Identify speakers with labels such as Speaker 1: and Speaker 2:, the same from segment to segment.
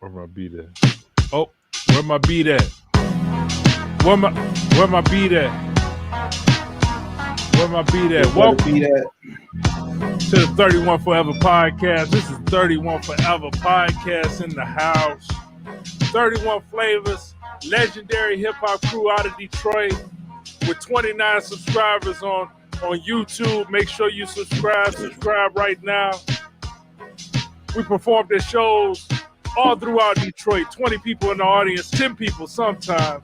Speaker 1: Where my beat at? Oh, where my beat at? Where my beat at? Where my beat at? Welcome to the 31 Forever Podcast. This is 31 Forever Podcast in the house. 31 flavors, legendary hip hop crew out of Detroit with 29 subscribers on YouTube. Make sure you subscribe right now. We performed at shows all throughout Detroit. 20 people in the audience, 10 people sometimes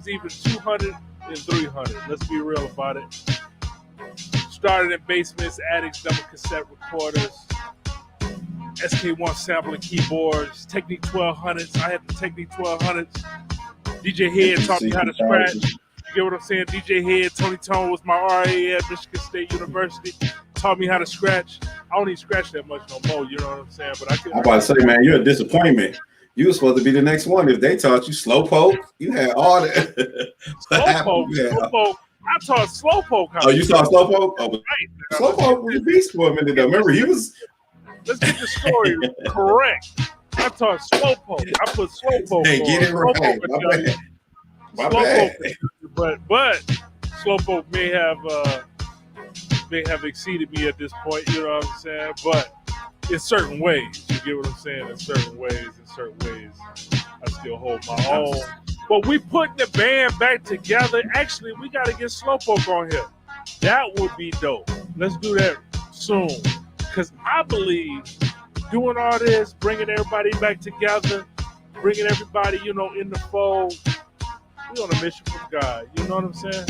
Speaker 1: even 200 and 300. Let's be real about it. Started in basements, attics, double cassette recorders, SK1 sampling keyboards, Technique 1200s. I had the Technique 1200s. DJ Head taught me how to scratch. You get what I'm saying? DJ Head, Tony Tone was my RA at Michigan State University. Taught me how to scratch. I don't even scratch that much no more, you know what I'm saying? But I'm
Speaker 2: about to say, man, you're a disappointment. You were supposed to be the next one. If they taught you slowpoke, you had all that.
Speaker 1: Slowpoke. I taught slowpoke.
Speaker 2: Oh, you taught slowpoke? Oh, right. Slowpoke was a beast for a minute though. Remember, he was. Let's get the story
Speaker 1: correct. I taught slowpoke. I put slowpoke.
Speaker 2: Hey, get it right. My bad.
Speaker 1: But slowpoke may have exceeded me at this point. You know what I'm saying? But in certain ways, you get what I'm saying. In certain ways, I still hold my own. But we putting the band back together. Actually, we got to get Slowpoke on here. That would be dope. Let's do that soon. Because I believe doing all this, bringing everybody back together, bringing everybody, in the fold, we on a mission from God. You know what I'm saying?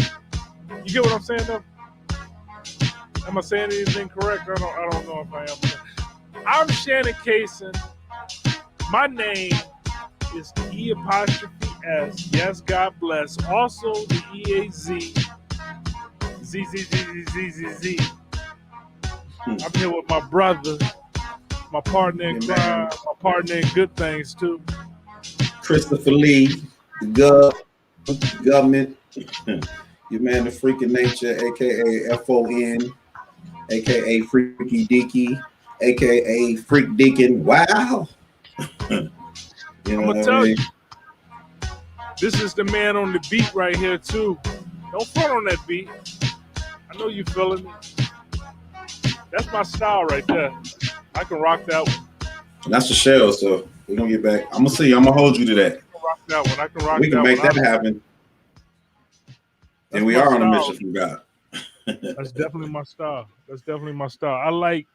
Speaker 1: You get what I'm saying, though? Am I saying anything correct? I don't know if I am. I'm Shannon Cason. My name is E''S. Yes, God bless. Also the EAZ. Z. I'm here with my brother, my partner in crime, my partner in good things too.
Speaker 2: Christopher Lee, the government. Your man, the freaking nature, AKA FON, AKA Freaky Deaky, AKA Freak Deacon. Wow.
Speaker 1: I'm gonna tell you, this is the man on the beat right here too. Don't front on that beat. I know you feeling it. That's my style right there. I can rock that one.
Speaker 2: That's the shell, so we're gonna get back. I'm gonna hold you to that.
Speaker 1: I can rock that one. I can rock
Speaker 2: we can
Speaker 1: that
Speaker 2: make
Speaker 1: one.
Speaker 2: that happen. And we are on a mission from God.
Speaker 1: That's definitely my style. I like,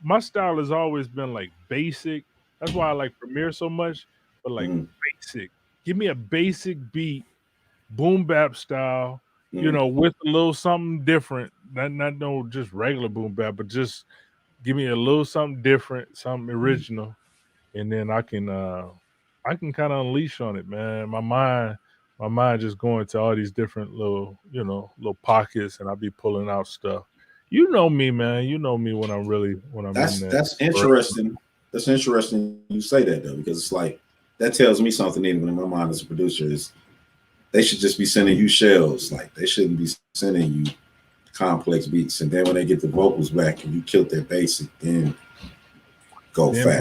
Speaker 1: my style has always been like basic. That's why I like Premiere so much, but like basic. Give me a basic beat, boom bap style, with a little something different. Not no just regular boom bap, but just give me a little something different, something original, and then I can kind of unleash on it, man. My mind just going to all these different little pockets, and I'll be pulling out stuff. You know me, man. You know me when I'm in there.
Speaker 2: That's interesting. That's interesting you say that though, because it's like that tells me something even in my mind as a producer is they should just be sending you shells. Like they shouldn't be sending you complex beats. And then when they get the vocals back and you killed their basic, then go fat.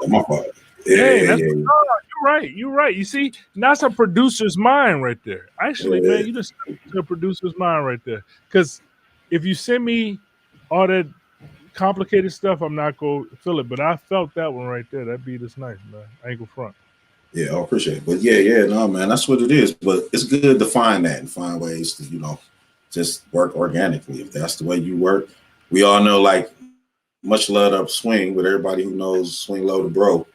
Speaker 2: My fault.
Speaker 1: Yeah. You're right. You see, that's a producer's mind right there. Actually, man, you just a producer's mind right there. Because if you send me all that complicated stuff, I'm not going to feel it. But I felt that one right there. That beat is nice, man. I ain't gonna front.
Speaker 2: Yeah, I appreciate it. But no, man, that's what it is. But it's good to find that and find ways to, just work organically. If that's the way you work, we all know, like, much love up Swing with everybody who knows Swing Low to Bro.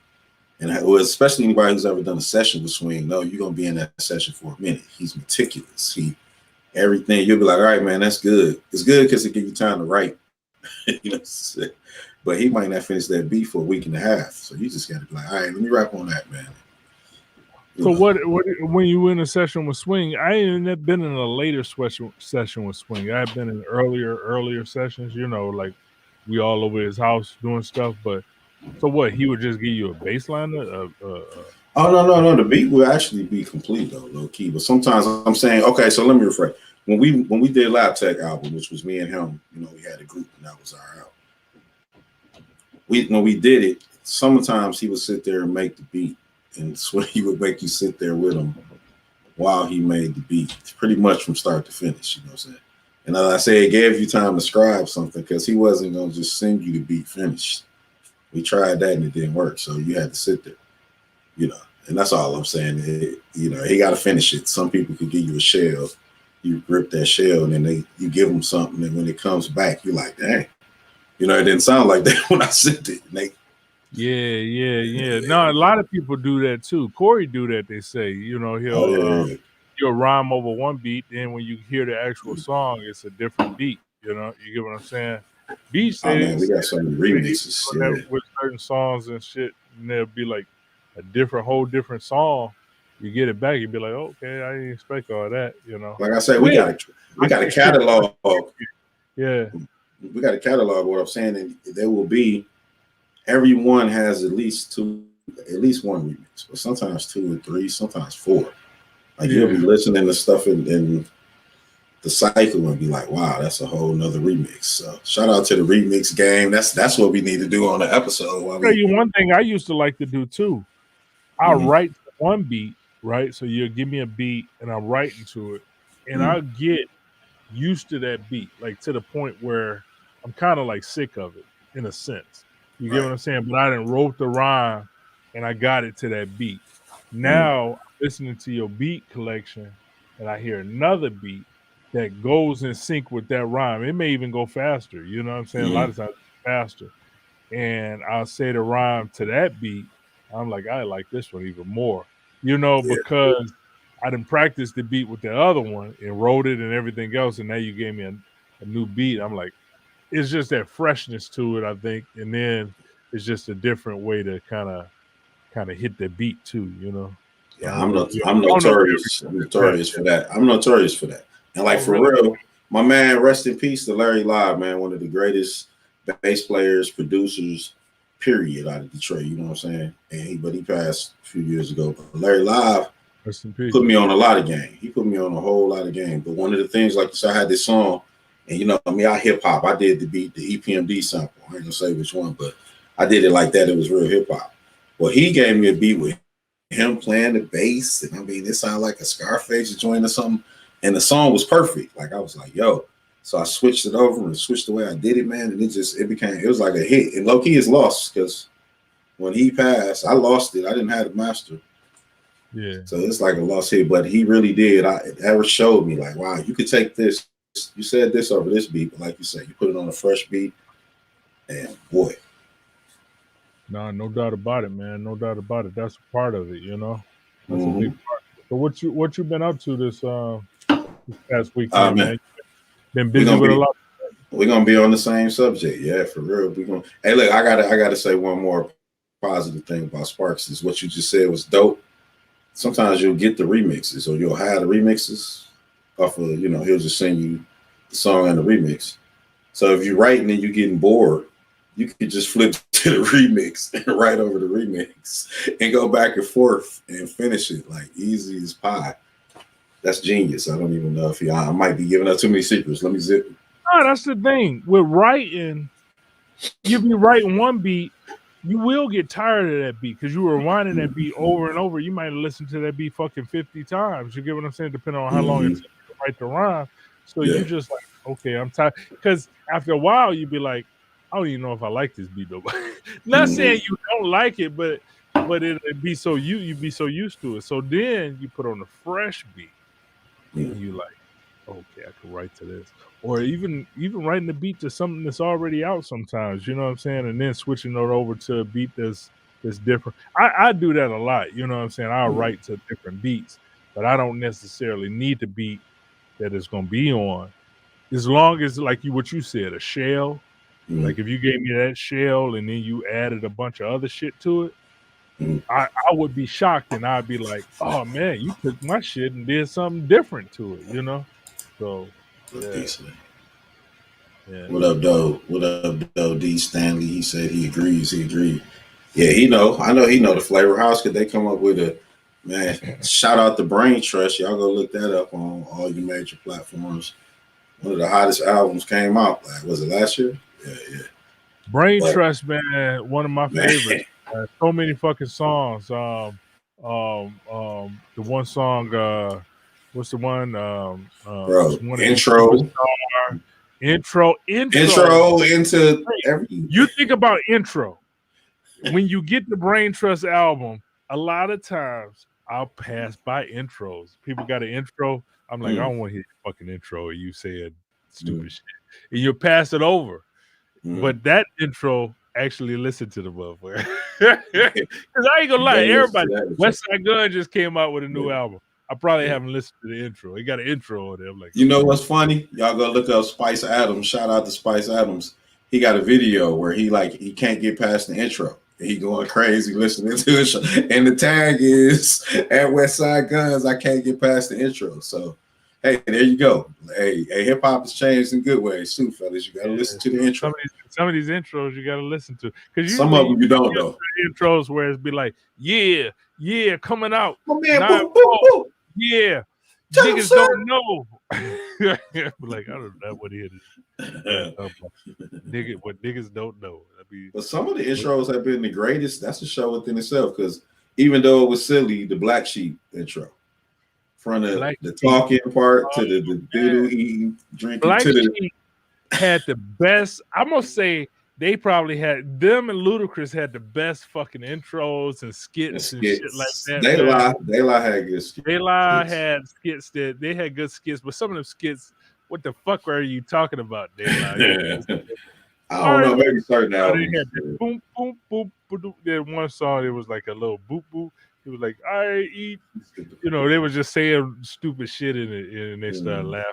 Speaker 2: And especially anybody who's ever done a session with Swing, no, you're going to be in that session for a minute. He's meticulous. Everything, you'll be like, all right, man, that's good. It's good because it gives you time to write. But he might not finish that beat for a week and a half. So you just got to be like, all right, let me rap on that, man.
Speaker 1: So what when you in a session with Swing, I ain't been in a later session with Swing. I've been in earlier sessions, like we all over his house doing stuff. But so what? He would just give you a bass line?
Speaker 2: Oh no. The beat will actually be complete though, low key. But sometimes I'm saying, okay, so let me rephrase. When we did Lab Tech album, which was me and him, we had a group and that was our album. When we did it, sometimes he would sit there and make the beat, and so he would make you sit there with him while he made the beat, pretty much from start to finish. You know what I'm saying? And as I say, it gave you time to scribe something because he wasn't gonna just send you the beat finished. We tried that and it didn't work, so you had to sit there. You know, and that's all I'm saying. You know, he got to finish it. Some people could give you a shell, you rip that shell, and then you give them something, and when it comes back, you're like, dang, you know, it didn't sound like that when I sent it.
Speaker 1: Yeah. No, a lot of people do that too. Corey do that. They say, you know, he'll rhyme over one beat, then when you hear the actual song, it's a different beat. You know, you get what I'm saying? Beats,
Speaker 2: man, we got so many remixes
Speaker 1: with certain songs and shit, and they'll be like a whole different song. You get it back, you'd be like, okay, I didn't expect all that. You know,
Speaker 2: like I said, we got a catalog.
Speaker 1: Yeah,
Speaker 2: we got a catalog. What I'm saying, and there will be. Everyone has at least one remix, but sometimes 2 or 3, sometimes 4. Like you'll be listening to stuff in the cycle and be like, wow, that's a whole nother remix. So shout out to the remix game. That's what we need to do on the episode.
Speaker 1: I'll tell you one thing I used to like to do too. I'll write one beat, right? So you'll give me a beat and I'm writing to it, and I'll get used to that beat, like to the point where I'm kind of like sick of it in a sense. You get what I'm saying? But I didn't wrote the rhyme and I got it to that beat. Now listening to your beat collection and I hear another beat that goes in sync with that rhyme. It may even go faster. You know what I'm saying? A lot of times it's faster. And I'll say the rhyme to that beat. I'm like, I like this one even more. You know, because I didn't practice the beat with the other one and wrote it and everything else. And now you gave me a new beat. I'm like, it's just that freshness to it, I think, and then it's just a different way to kind of hit the beat too, you know.
Speaker 2: Yeah, I'm notorious for that. I'm notorious for that. And like for real, my man, rest in peace to Larry Live, man, one of the greatest bass players, producers, period, out of Detroit. You know what I'm saying? And he passed a few years ago. But Larry Live put me on a lot of game. He put me on a whole lot of game. But one of the things, like you said, I had this song. And you know, I hip hop. I did the beat, the EPMD sample. I ain't gonna say which one, but I did it like that. It was real hip hop. Well, he gave me a beat with him playing the bass, and I mean, it sounded like a Scarface joint or something. And the song was perfect. Like I was like, yo. So I switched it over and switched the way I did it, man. And it was like a hit. And low key is lost because when he passed, I lost it. I didn't have the master.
Speaker 1: Yeah.
Speaker 2: So it's like a lost hit, but he really did. It ever showed me like, wow, you could take this. You said this over this beat, but like you said, you put it on a fresh beat, and boy.
Speaker 1: No doubt about it, man. No doubt about it. That's a part of it, you know. That's a big part. So what you been up to this past weekend, man? Been busy with a lot.
Speaker 2: We're gonna be on the same subject, yeah, for real. Hey, look, I gotta say one more positive thing about Sparks is what you just said was dope. Sometimes you'll get the remixes, or you'll have the remixes off of, you know, he'll just send you the song and the remix. So if you're writing and you're getting bored, you could just flip to the remix and write over the remix and go back and forth and finish it like easy as pie. That's genius. I don't even know if I might be giving up too many secrets. Let me zip.
Speaker 1: No, that's the thing. With writing, you be writing one beat, you will get tired of that beat because you were rewinding that beat over and over. You might listen to that beat fucking 50 times. You get what I'm saying? Depending on how long it takes to write the rhyme. So you just like, okay, I'm tired. Because after a while, you'd be like, I don't even know if I like this beat though. Not saying you don't like it, but it'd be so you'd be so used to it. So then you put on a fresh beat and you like, okay, I can write to this. Or even writing the beat to something that's already out sometimes, you know what I'm saying? And then switching it over to a beat that's different. I do that a lot, you know what I'm saying? I'll write to different beats, but I don't necessarily need the beat that it's gonna be on. As long as like what you said, a shell. Like if you gave me that shell and then you added a bunch of other shit to it, I would be shocked and I'd be like, oh man, you took my shit and did something different to it, you know? So yeah.
Speaker 2: What up, though? What up, though? D Stanley. He said he agrees. He agreed. Yeah, I know he know the Flavor House because they come up with a man. Shout out to Brain Trust. Y'all go look that up on all your major platforms. One of the hottest albums came out. Was it last year? Yeah.
Speaker 1: Brain Trust, man, one of my favorites. So many fucking songs. The one song. What's the one? It's
Speaker 2: Bro,
Speaker 1: one of them
Speaker 2: intro
Speaker 1: Superstar. Intro.
Speaker 2: into every.
Speaker 1: You think about intro. When you get the Brain Trust album, a lot of times I'll pass by intros. People got an intro. I'm like, I don't want to hear your fucking intro. You said stupid shit, and you pass it over. But that intro, actually listen to the motherfucker. Because I ain't gonna lie, everybody. West Side Gun just came out with a new album. I probably haven't listened to the intro. He got an intro on there. I'm like,
Speaker 2: you know what's funny? Y'all go look up Spice Adams. Shout out to Spice Adams. He got a video where he can't get past the intro. He going crazy listening to it, and the tag is at West Side Guns. I can't get past the intro. So, hey, there you go. Hey, hip hop has changed in good ways too, fellas. You got to listen to the intro.
Speaker 1: Some of these intros you got to listen to, because
Speaker 2: some of them you don't know.
Speaker 1: Intros where it's be like, yeah, coming out.
Speaker 2: Oh man, boom, boom, boom.
Speaker 1: Yeah, niggas don't know. Like, I don't know what it is. What niggas don't know.
Speaker 2: But some of the intros have been the greatest. That's a show within itself, because even though it was silly, the Black Sheep intro, from the talking part to the doodle eating, drinking,
Speaker 1: Black
Speaker 2: to
Speaker 1: Sheep had the best. I must say, they probably had, them and Ludacris had the best fucking intros and skits and shit like that.
Speaker 2: They lie had good skits.
Speaker 1: They lie had skits that they had good skits, but some of them skits, what the fuck are you talking about? They lie.
Speaker 2: I don't know, maybe certain albums.
Speaker 1: They had that boom, boom, boom, boom. That one song, it was like a little boop, boop. It was like, I eat. You know, they was just saying stupid shit in it, and they started laughing.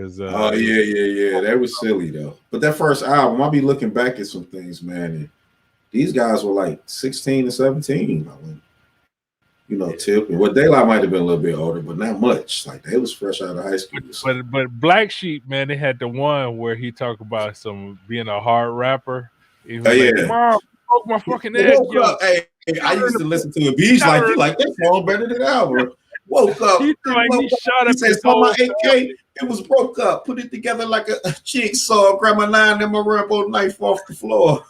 Speaker 2: Oh yeah, that was silly though. But that first album, I'll be looking back at some things, man. And these guys were like 16 and 17. Tip. Well, Daylight might have been a little bit older, but not much. Like, they was fresh out of high school.
Speaker 1: But Black Sheep, man, they had the one where he talked about being a hard rapper. He was like, Mom, broke my fucking egg.
Speaker 2: Hey, I used to listen to a beach like you like that song better than Albert. Woke up. He says, "On my AK, it was broke up. Put it together like a jigsaw. Grab my 9mm Rambo knife off the floor.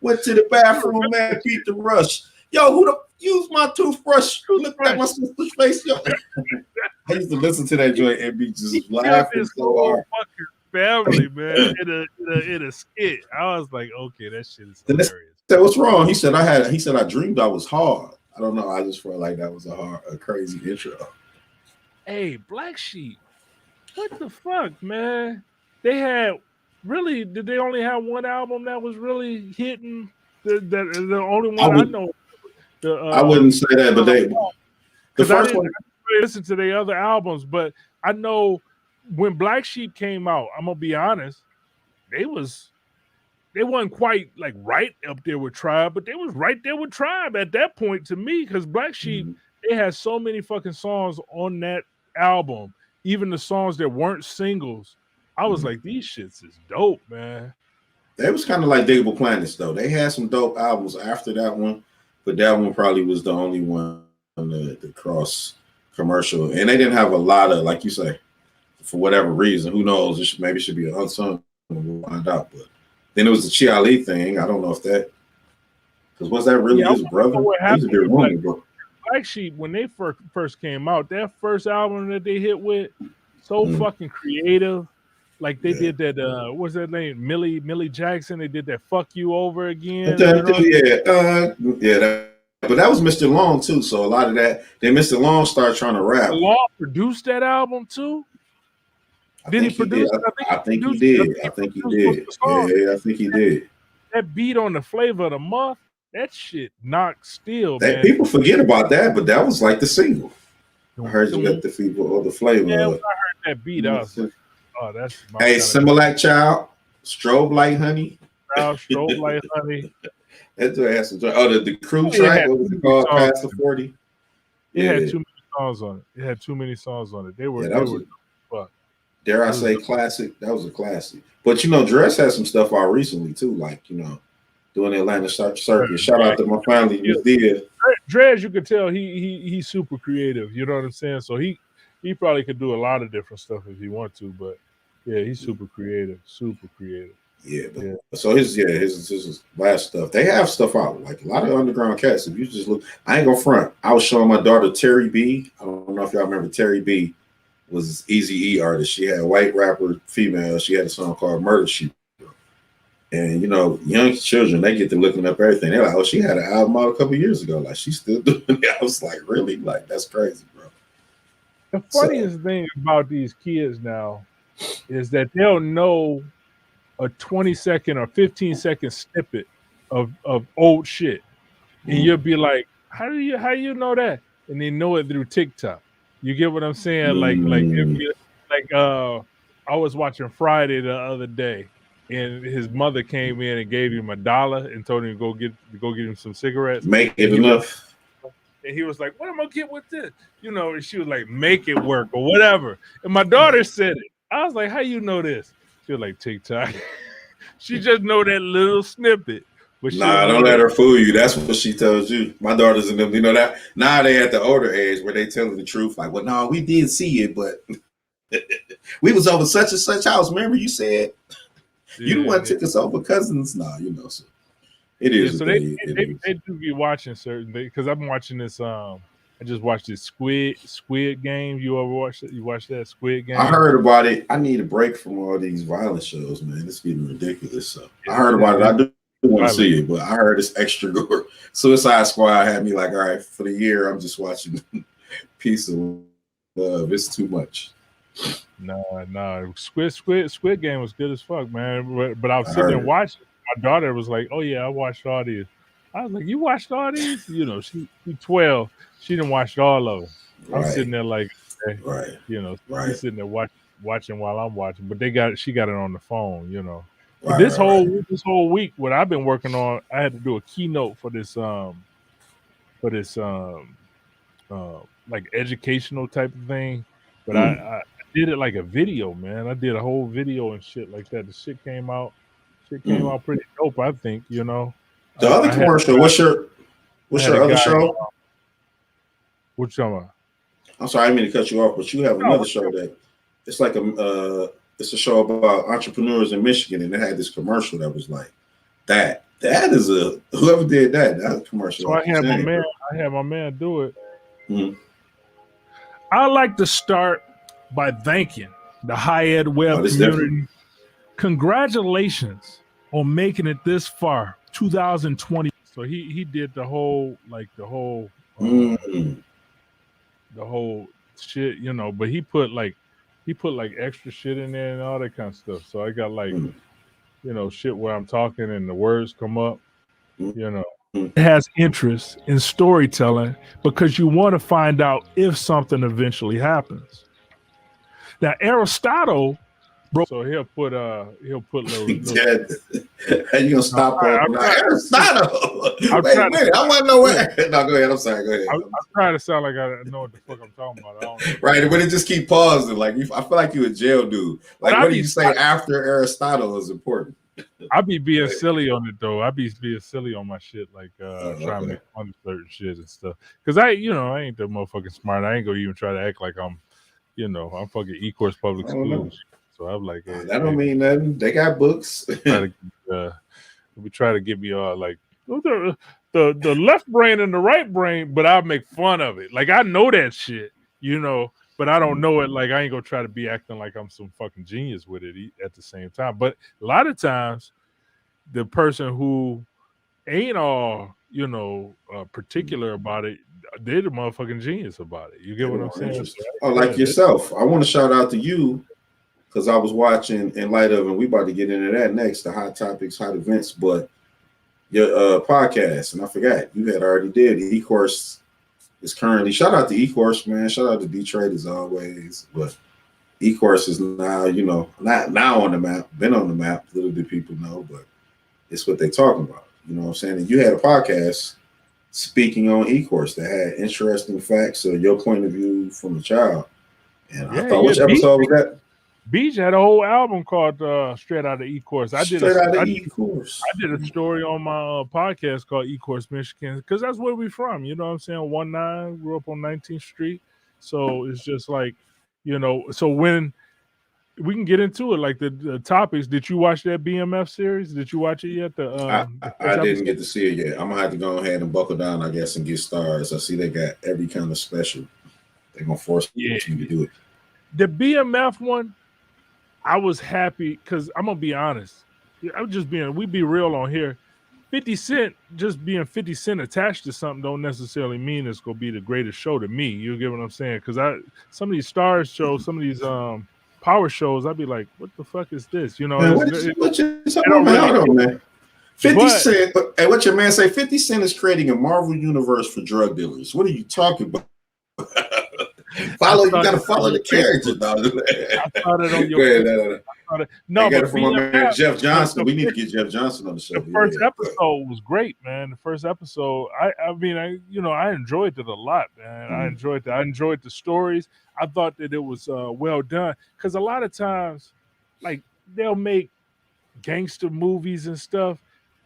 Speaker 2: Went to the bathroom, man. Beat the rush. Yo, who the use my toothbrush? Look at my sister's face. Yo, I used to listen to that joint and be just laughing so hard.
Speaker 1: Fucking family, man, in a skit. I was like, okay, that shit is hilarious.
Speaker 2: Said, what's wrong? He said, I dreamed I was hard. I don't know. I just felt like that was a crazy intro.
Speaker 1: Hey, Black Sheep, what the fuck, man? They had did they only have one album that was really hitting? The only one I know.
Speaker 2: I wouldn't say that, but the first one.
Speaker 1: I didn't really listen to their other albums, but I know when Black Sheep came out, I'm gonna be honest, they wasn't quite like right up there with Tribe, but they was right there with Tribe at that point to me, because Black Sheep, they had so many fucking songs on that album, even the songs that weren't singles. I was like, these shits is dope, man.
Speaker 2: They was kind of like Diggable Planets, though. They had some dope albums after that one, but that one probably was the only one on the cross commercial. And they didn't have a lot of, like you say, for whatever reason. Who knows? It should be an unsung. We'll find out. But then it was the Chia Lee thing. I don't know if that, because was that really his brother?
Speaker 1: Black Sheep, when they first came out, that first album that they hit with, so fucking creative. Like they did that, what's that name? Millie Jackson. They did that "Fuck You Over Again."
Speaker 2: But that was Mr. Long too. So a lot of that, then Mr. Long started trying to rap.
Speaker 1: Long produced that album too. Did he produce?
Speaker 2: I think he did. I think he did. Yeah, I think he did.
Speaker 1: That beat on the Flavor of the Month, that shit knocked still, man.
Speaker 2: People forget about that, but that was like the single. I heard you got the fever or the flavor.
Speaker 1: Yeah, when I heard that beat, I was like, oh, that's my
Speaker 2: Similac Child, Strobe Light Honey.
Speaker 1: Strobe Light Honey.
Speaker 2: That's what I had some. Oh, the crew track, what was it called? Past the 40.
Speaker 1: It had too many songs on it. They were fuck.
Speaker 2: Dare I say classic? That was a classic. But Dress had some stuff out recently too, like doing the Atlanta circuit. Shout out to my family who was there.
Speaker 1: Dres, you could tell he's super creative. You know what I'm saying? So he probably could do a lot of different stuff if he want to. But yeah, he's super creative. Super creative.
Speaker 2: Yeah, but so his last stuff. They have stuff out like a lot of underground cats. If you just look, I ain't gonna front. I was showing my daughter Terry B. I don't know if y'all remember Terry B. Was Easy E artist. She had a white rapper female. She had a song called Murder Sheep. And you know, young children, they get to looking up everything. They're like, oh, she had an album out a couple years ago. Like she's still doing it. I was like, really? Like that's crazy, bro.
Speaker 1: The funniest thing about these kids now is that they'll know a 20-second or 15-second snippet of old shit. And you'll be like, how do you know that? And they know it through TikTok. You get what I'm saying? I was watching Friday the other day, and his mother came in and gave him $1 and told him to go get him some cigarettes.
Speaker 2: Make it enough.
Speaker 1: And he was like, what am I gonna get with this? You know, and she was like, make it work or whatever. And my daughter said it. I was like, how you know this? She was like, TikTok. She just know that little snippet. But
Speaker 2: don't let her fool you. That's what she tells you. My daughters and them, you know that. Now they at the older age where they telling the truth. Like, well, no, we did see it, but we was over such and such house. Remember you said you the one took us over cousins. Nah, you know, so it is.
Speaker 1: So they do be watching certain things because I'm watching this. I just watched this Squid Game. You ever watch it? You watch that Squid Game?
Speaker 2: I heard about it. I need a break from all these violent shows, man. It's getting ridiculous. So I heard about it. I do want to see it, but I heard it's extra gore. Suicide Squad had me like, all right, for the year, I'm just watching Piece of Love. It's too much.
Speaker 1: No. Squid Game was good as fuck, man. But I was sitting there watching. My daughter was like, "Oh yeah, I watched all these." I was like, "You watched all these?" You know, she's 12. She didn't watch all of them. I'm sitting there like,
Speaker 2: right.
Speaker 1: You know, she's sitting there watching while I'm watching. But she got it on the phone. You know.
Speaker 2: Right,
Speaker 1: this whole week, what I've been working on, I had to do a keynote for this like educational type of thing, but I did it like a video, man. I did a whole video and shit like that. The shit came out pretty dope, I think. You know,
Speaker 2: the other commercial. What's your other show?
Speaker 1: What you talking about?
Speaker 2: I'm sorry, I didn't mean to cut you off, but you have another show that it's like it's a show about entrepreneurs in Michigan, and they had this commercial that was like that. That is whoever did that commercial.
Speaker 1: So I had my man do it. Mm-hmm. I like to start by thanking the high ed web community. Congratulations on making it this far, 2020. So he did the whole shit, you know, but he put like extra shit in there and all that kind of stuff. So I got like, you know, shit where I'm talking and the words come up, you know. It has interest in storytelling because you want to find out if something eventually happens. Now Aristotle, bro, so he'll put little
Speaker 2: How you gonna stop on Aristotle? Wait a minute, I want to know where. No, go ahead. I'm sorry. Go ahead.
Speaker 1: I'm trying to sound like I know what the fuck I'm talking about. I don't know.
Speaker 2: Right, but it just keep pausing. Like I feel like you a jail dude. Like what do you say after Aristotle is important?
Speaker 1: I be being silly on it though. I be being silly on my shit, like trying to make fun of certain shit and stuff. Cause I ain't that motherfucking smart. I ain't gonna even try to act like I'm fucking E-course public school. So I'm like, hey,
Speaker 2: that don't mean nothing. They got books.
Speaker 1: We try to get me all like the left brain and the right brain, but I make fun of it. Like I know that shit, you know, but I don't know it. Like I ain't gonna try to be acting like I'm some fucking genius with it at the same time. But a lot of times, the person who ain't all particular about it, they're the motherfucking genius about it. You get what I'm saying?
Speaker 2: Oh, like yourself. I want to shout out to you because I was watching in light of, and we about to get into that next, the hot topics, hot events, but your podcast, and I forgot you had already did E-course. Is currently, shout out to E-course, man. Shout out to Detroit as always. But E-course is now, not now on the map, been on the map. Little do people know, but it's what they talking about. You know what I'm saying? And you had a podcast speaking on E-course that had interesting facts of your point of view from a child. And I thought, which episode was that?
Speaker 1: Beach had a whole album called Straight Out of E-course. I did a story on my podcast called E-course Michigan because that's where we from. You know what I'm saying? 19, grew up on 19th Street. So it's just like, so when we can get into it. Like the topics. Did you watch that BMF series? Did you watch it yet? The
Speaker 2: I
Speaker 1: first
Speaker 2: didn't
Speaker 1: episode?
Speaker 2: get to see it yet. I'm gonna have to go ahead and buckle down, I guess, and get stars. I see they got every kind of special. They're gonna force
Speaker 1: Yeah,
Speaker 2: me to do it.
Speaker 1: the BMF one. I was happy because I'm gonna be honest. I'm just being. We be real on here. 50 Cent just being 50 Cent attached to something don't necessarily mean it's gonna be the greatest show to me. You get what I'm saying? Because some of these stars shows, some of these power shows, I'd be like, what the fuck is this? You know,
Speaker 2: Man, what you talking about, man? Hold on, man. 50 Cent, hey, what your man say? 50 Cent is creating a Marvel universe for drug dealers. What are you talking about? You gotta follow the character, dog.
Speaker 1: I started on your
Speaker 2: no, but from my man Jeff Johnson. We need to get Jeff Johnson on the show.
Speaker 1: The first episode was great, man. The first episode, I mean, I enjoyed it a lot, man. I enjoyed that. I enjoyed the stories. I thought that it was well done because a lot of times, like they'll make gangster movies and stuff.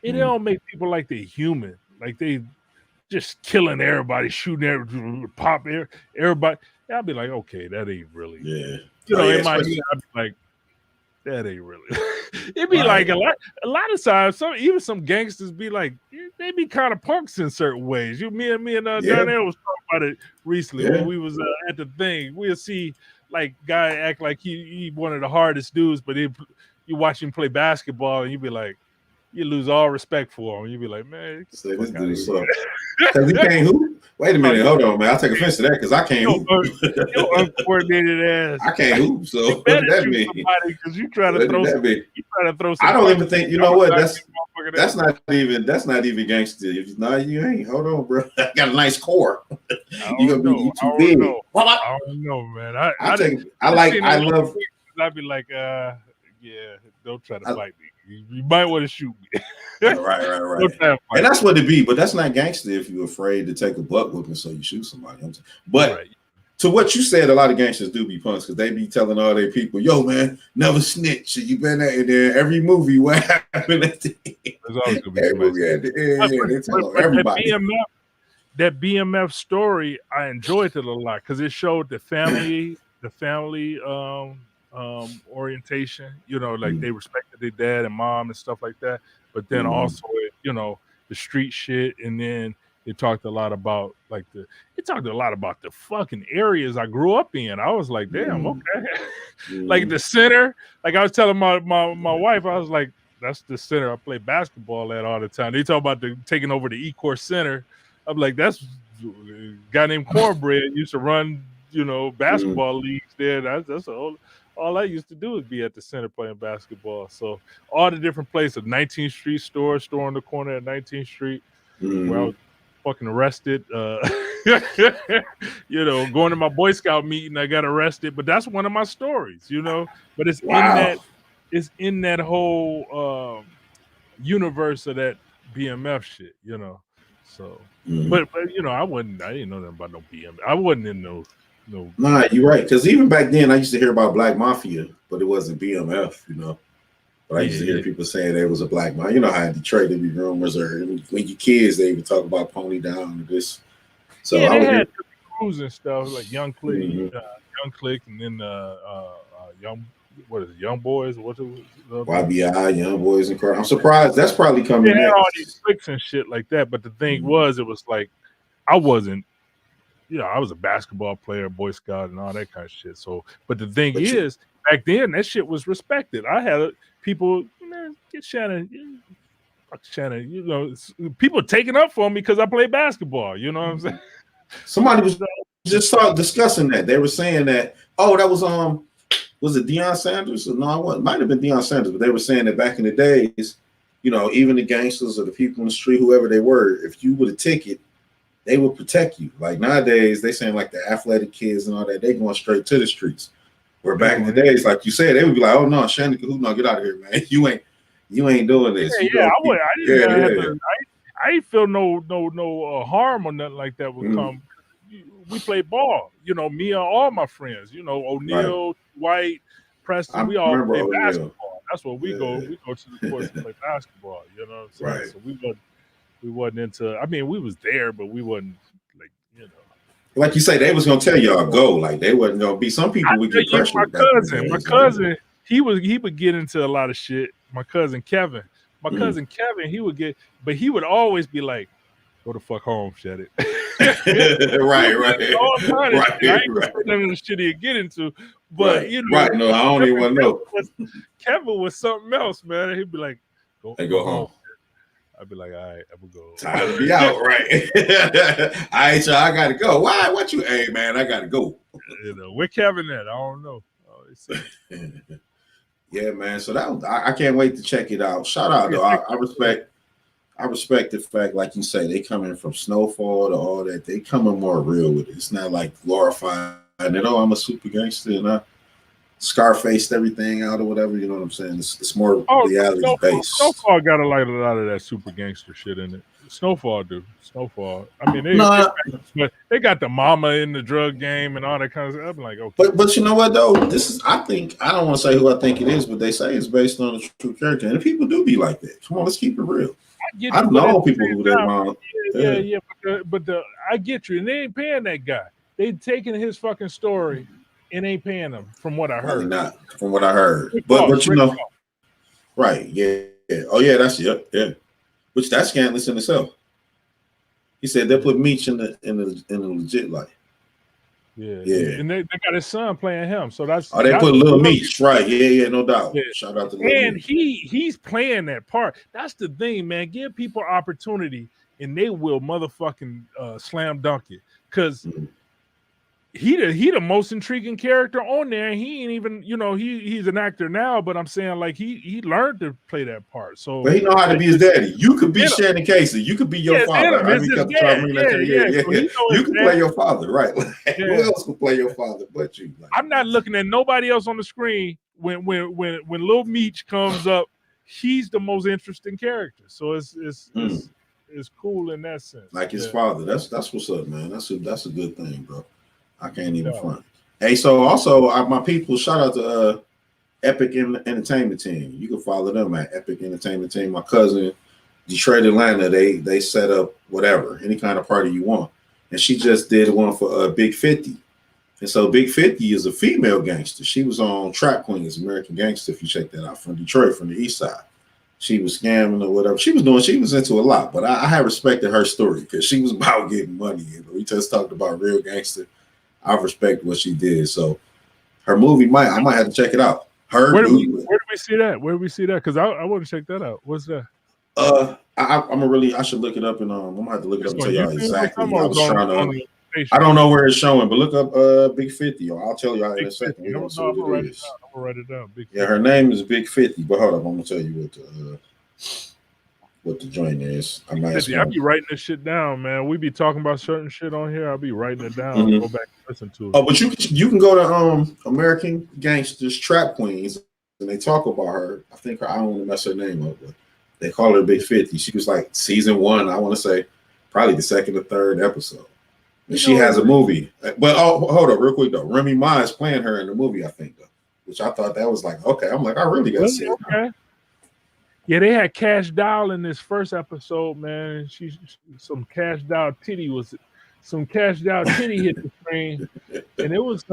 Speaker 1: They don't make people like they're human, like they just killing everybody, shooting everybody, everybody. I'd be like, okay, that ain't really.
Speaker 2: Yeah.
Speaker 1: In my head, I'd be like, that ain't really. It'd be like a lot of times, some gangsters be like, they be kind of punks in certain ways. Me and Darnell was talking about it recently when we was at the thing. We'll see like guy act like he one of the hardest dudes, but you watch him play basketball and you be like, you lose all respect for him. You be like, man,
Speaker 2: say this dude sucks. Because he can't hoop. Wait a minute, hold on, man. I'll take offense to that because I can't hoop.
Speaker 1: Yo, uncoordinated ass.
Speaker 2: I can't hoop. So what does that mean?
Speaker 1: Because you try to throw.
Speaker 2: I don't even think. You know what? That's not even gangster. No, you ain't. Hold on, bro. I got a nice core. You gonna be too big.
Speaker 1: I don't know, man.
Speaker 2: I love.
Speaker 1: I'd be like, yeah, don't try to fight me. You might want to shoot me.
Speaker 2: Right. And that's what it be, but that's not gangster if you're afraid to take a butt whooping so you shoot somebody. But to what you said, a lot of gangsters do be punks because they be telling all their people, yo, man, never snitch. You been at it in every movie. What happened at the end? There's always gonna be every movie at the end. They tell everybody.
Speaker 1: That BMF story, I enjoyed it a lot because it showed the family orientation, like they respected their dad and mom and stuff like that, but then also the street shit, and then it talked a lot about the fucking areas I grew up in. I was like, damn, okay. Like the center, like I was telling my wife, I was like, that's the center I play basketball at all the time. They talk about taking over the E-Course Center. I'm like, that's a guy named Cornbread used to run basketball leagues there. That's all I used to do is be at the center playing basketball. So all the different places, 19th Street store on the corner at 19th Street, where I was fucking arrested. Going to my Boy Scout meeting, I got arrested. But that's one of my stories, But it's in that whole universe of that BMF shit, So, but I didn't know nothing about no BMF. I wasn't in no.
Speaker 2: Nah, you're right. Because even back then, I used to hear about Black Mafia, but it wasn't BMF, But I used to hear people saying there was a Black Mafia. You know how in Detroit there be rumors, or when you kids, they even talk about Pony Down or this. So
Speaker 1: I had crews and stuff like Young Click, and then Young Boys? What's it?
Speaker 2: YBI, Young Boys and Crowd. I'm surprised that's probably coming next.
Speaker 1: All these clicks and shit like that. But the thing was, it was like I wasn't. I was a basketball player, Boy Scout, and all that kind of shit. So, but the thing is, back then that shit was respected. I had people, man, get Shannon, fuck Shannon. People taking up for me because I play basketball. You know what I'm saying?
Speaker 2: Somebody was just discussing that. They were saying that, that was it Deion Sanders? No, it might have been Deion Sanders, but they were saying that back in the days, even the gangsters or the people in the street, whoever they were, if you would a ticket, they will protect you. Like nowadays, they saying like the athletic kids and all that, they going straight to the streets. Where back in the days, like you said, they would be like, "Oh no, Shannon Cahoon, no, get out of here, man. You ain't doing this."
Speaker 1: I ain't feel no harm or nothing like that would come. We play ball, me and all my friends, O'Neal, White, Preston, we all play basketball. That's what we go. We go to the courts to play basketball. You know what I'm saying? So we wasn't into. I mean, we was there, but we wasn't like.
Speaker 2: like you say, they was gonna tell y'all go. Like they wasn't gonna be. Some people would get pressured.
Speaker 1: My cousin, he would get into a lot of shit. My cousin Kevin, he would get, but he would always be like, "Go the fuck home, shut it."
Speaker 2: right.
Speaker 1: None of the shit he'd get into, but you know,
Speaker 2: right. No, I don't even want to know.
Speaker 1: Kevin was something else, man. He'd be like,
Speaker 2: "Go home."
Speaker 1: I'd be like, "All right, I'm gonna go.
Speaker 2: Time to be out, right?" All right, so I gotta go. Why? What you? Hey, man, I gotta go.
Speaker 1: You know, where Kevin at? I don't know.
Speaker 2: Yeah, man. So that I can't wait to check it out. Shout out though. I respect the fact, like you say, they coming from Snowfall to all that. They coming more real with it. It's not like glorifying it. Oh, I'm a super gangster and I Scarfaced everything out or whatever. You know what I'm saying? It's more reality based.
Speaker 1: Snowfall got a lot of that super gangster shit in it. Snowfall do. Snowfall. I mean, they got the mama in the drug game and all that kind of stuff. I'm like, okay.
Speaker 2: But you know what though? This is, I don't want to say who I think it is, but they say it's based on a true character, and people do be like that. Come on, let's keep it real. I know people who their mom.
Speaker 1: Yeah. But I get you, and they ain't paying that guy. They taking his fucking story and ain't paying him, from what I heard.
Speaker 2: Probably not, from what I heard. But you know, right? Yeah. Oh yeah, that's yeah. Which that's scandalous in itself. He said they put Meech in the legit life. Yeah.
Speaker 1: And they got his son playing him, so that's
Speaker 2: they put Lil Meech, right? Yeah, no doubt. Yeah. Shout out to Lil
Speaker 1: and
Speaker 2: Meech.
Speaker 1: he's playing that part. That's the thing, man. Give people opportunity, and they will motherfucking slam dunk it, because he the most intriguing character on there, and he ain't even, you know, he's an actor now, but I'm saying like he learned to play that part. So
Speaker 2: but he know how to be his daddy. You could be Shannon Cason. You could be your father. You can play your father, right? Who else can play your father but you? Like,
Speaker 1: I'm not looking at nobody else on the screen. When Lil Meech comes up, he's the most interesting character. So it's cool in that sense.
Speaker 2: Like his father. That's what's up, man. That's a good thing, bro. I can't even front. Hey, so also my people, shout out to Epic Entertainment Team. You can follow them at Epic Entertainment Team. My cousin, Detroit, Atlanta, they set up whatever, any kind of party you want. And she just did one for Big 50. And so Big 50 is a female gangster. She was on Trap Queens, American Gangster, if you check that out, from Detroit, from the east side. She was scamming or whatever. She was into a lot, but I have respected her story because she was about getting money. You know, we just talked about real gangster. I respect what she did. So her movie I might have to check it out. Where do
Speaker 1: we see that? Because I want to check that out. What's that?
Speaker 2: I should look it up, and I'm gonna have to look it up and tell y'all exactly. I don't know where it's showing, but look up Big 50, or I'll tell y'all in a second.
Speaker 1: I'm gonna write it down.
Speaker 2: Yeah, her name is Big 50, but hold up, I'm gonna tell you what the joint is. I
Speaker 1: be writing this shit down, man. We be talking about certain shit on here. I'll be writing it down. Go back and listen to it.
Speaker 2: Oh, but you can go to American Gangsters Trap Queens, and they talk about her. I think I don't want to mess her name up, but they call her Big 50. She was like season 1. I want to say probably the 2nd or 3rd episode. And she has a movie. But hold up, real quick though. Remy Ma is playing her in the movie, I think, though, which I thought that was like, okay. I'm like, I really got to see it.
Speaker 1: Okay. Yeah, they had Cash Doll in this first episode, man. Some Cash Doll titty hit the screen, and it was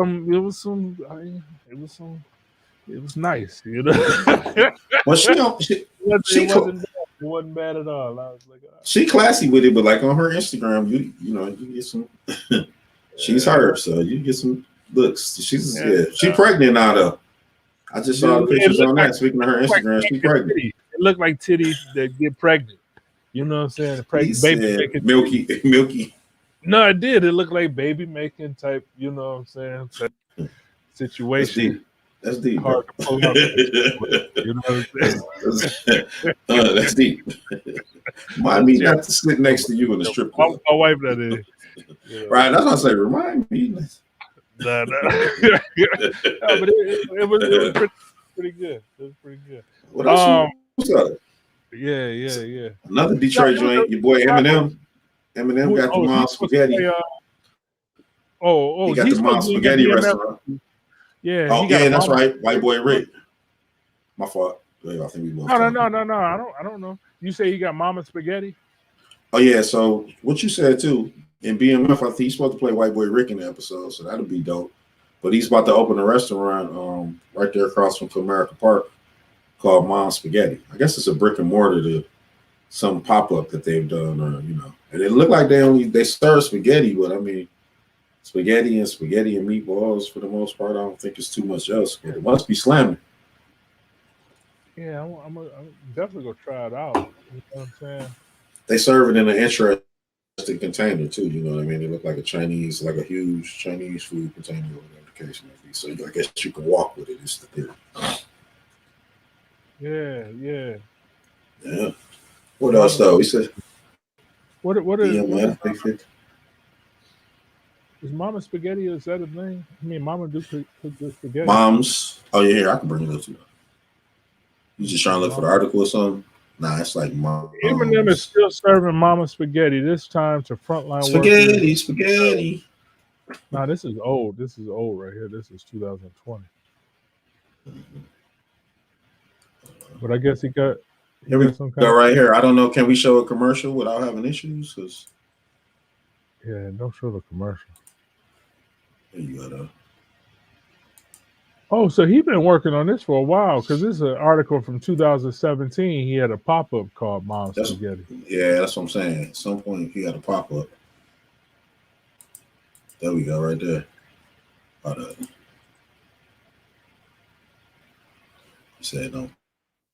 Speaker 1: nice, you know.
Speaker 2: Well, it
Speaker 1: wasn't bad at all. I was like,
Speaker 2: she classy with it, but like on her Instagram, you get some. She's her, so you get some looks. She's pregnant now though. I just saw the pictures on that. Speaking of her Instagram, she's pregnant.
Speaker 1: It looked like titties that get pregnant. You know what I'm saying? Baby
Speaker 2: milky.
Speaker 1: No, it did. It looked like baby making type. You know what I'm saying? Situation.
Speaker 2: That's deep.
Speaker 1: Hard to pull up. You know what I'm saying?
Speaker 2: That's deep. Remind me not to sit next to you in the strip club.
Speaker 1: My wife, that is.
Speaker 2: Yeah. Right. That's what I say. Remind me.
Speaker 1: No. No, but it was pretty good. It was pretty good.
Speaker 2: What else? What's up?
Speaker 1: Yeah.
Speaker 2: Another Detroit joint. Your boy Eminem. Eminem got the Mom Spaghetti.
Speaker 1: He
Speaker 2: got the Mom Spaghetti restaurant.
Speaker 1: Yeah.
Speaker 2: Oh, yeah, that's right. White Boy Rick. My fault. I think we both.
Speaker 1: No. I don't know. You say he got Mama Spaghetti?
Speaker 2: Oh yeah. So what you said too. in BMF, I think he's supposed to play White Boy Rick in the episode, so that'll be dope. But he's about to open a restaurant right there across from Comerica Park called Mom's Spaghetti. I guess it's a brick and mortar to some pop-up that they've done, or and it looked like they serve spaghetti, but I mean spaghetti and meatballs for the most part. I don't think it's too much else, but it must be slamming.
Speaker 1: Yeah, I'm definitely gonna try it out. You know what I'm saying?
Speaker 2: They serve it in an interesting container too. You know what I mean? It looked like a huge Chinese food container, or whatever the case may be. So I guess you can walk with it. It's the theory.
Speaker 1: Yeah.
Speaker 2: What else though? He said.
Speaker 1: What is Mama Spaghetti? Is that a name? I mean, Mama do cook the spaghetti.
Speaker 2: Moms. Oh yeah, here I can bring it up to you. You just trying to look for the article or something? Nah, it's like Mom.
Speaker 1: Eminem is still serving Mama Spaghetti. This time to frontline
Speaker 2: workers. Spaghetti.
Speaker 1: Nah, this is old. This is old right here. This is 2020. But I guess he got.
Speaker 2: Here we go right here. I don't know. Can we show a commercial without having issues?
Speaker 1: Yeah, don't show the commercial.
Speaker 2: There you go, though.
Speaker 1: Oh, so he's been working on this for a while, because this is an article from 2017. He had a pop-up called Mom's Spaghetti.
Speaker 2: Yeah, that's what I'm saying. At some point, he had a pop-up. There we go, right there. He said don't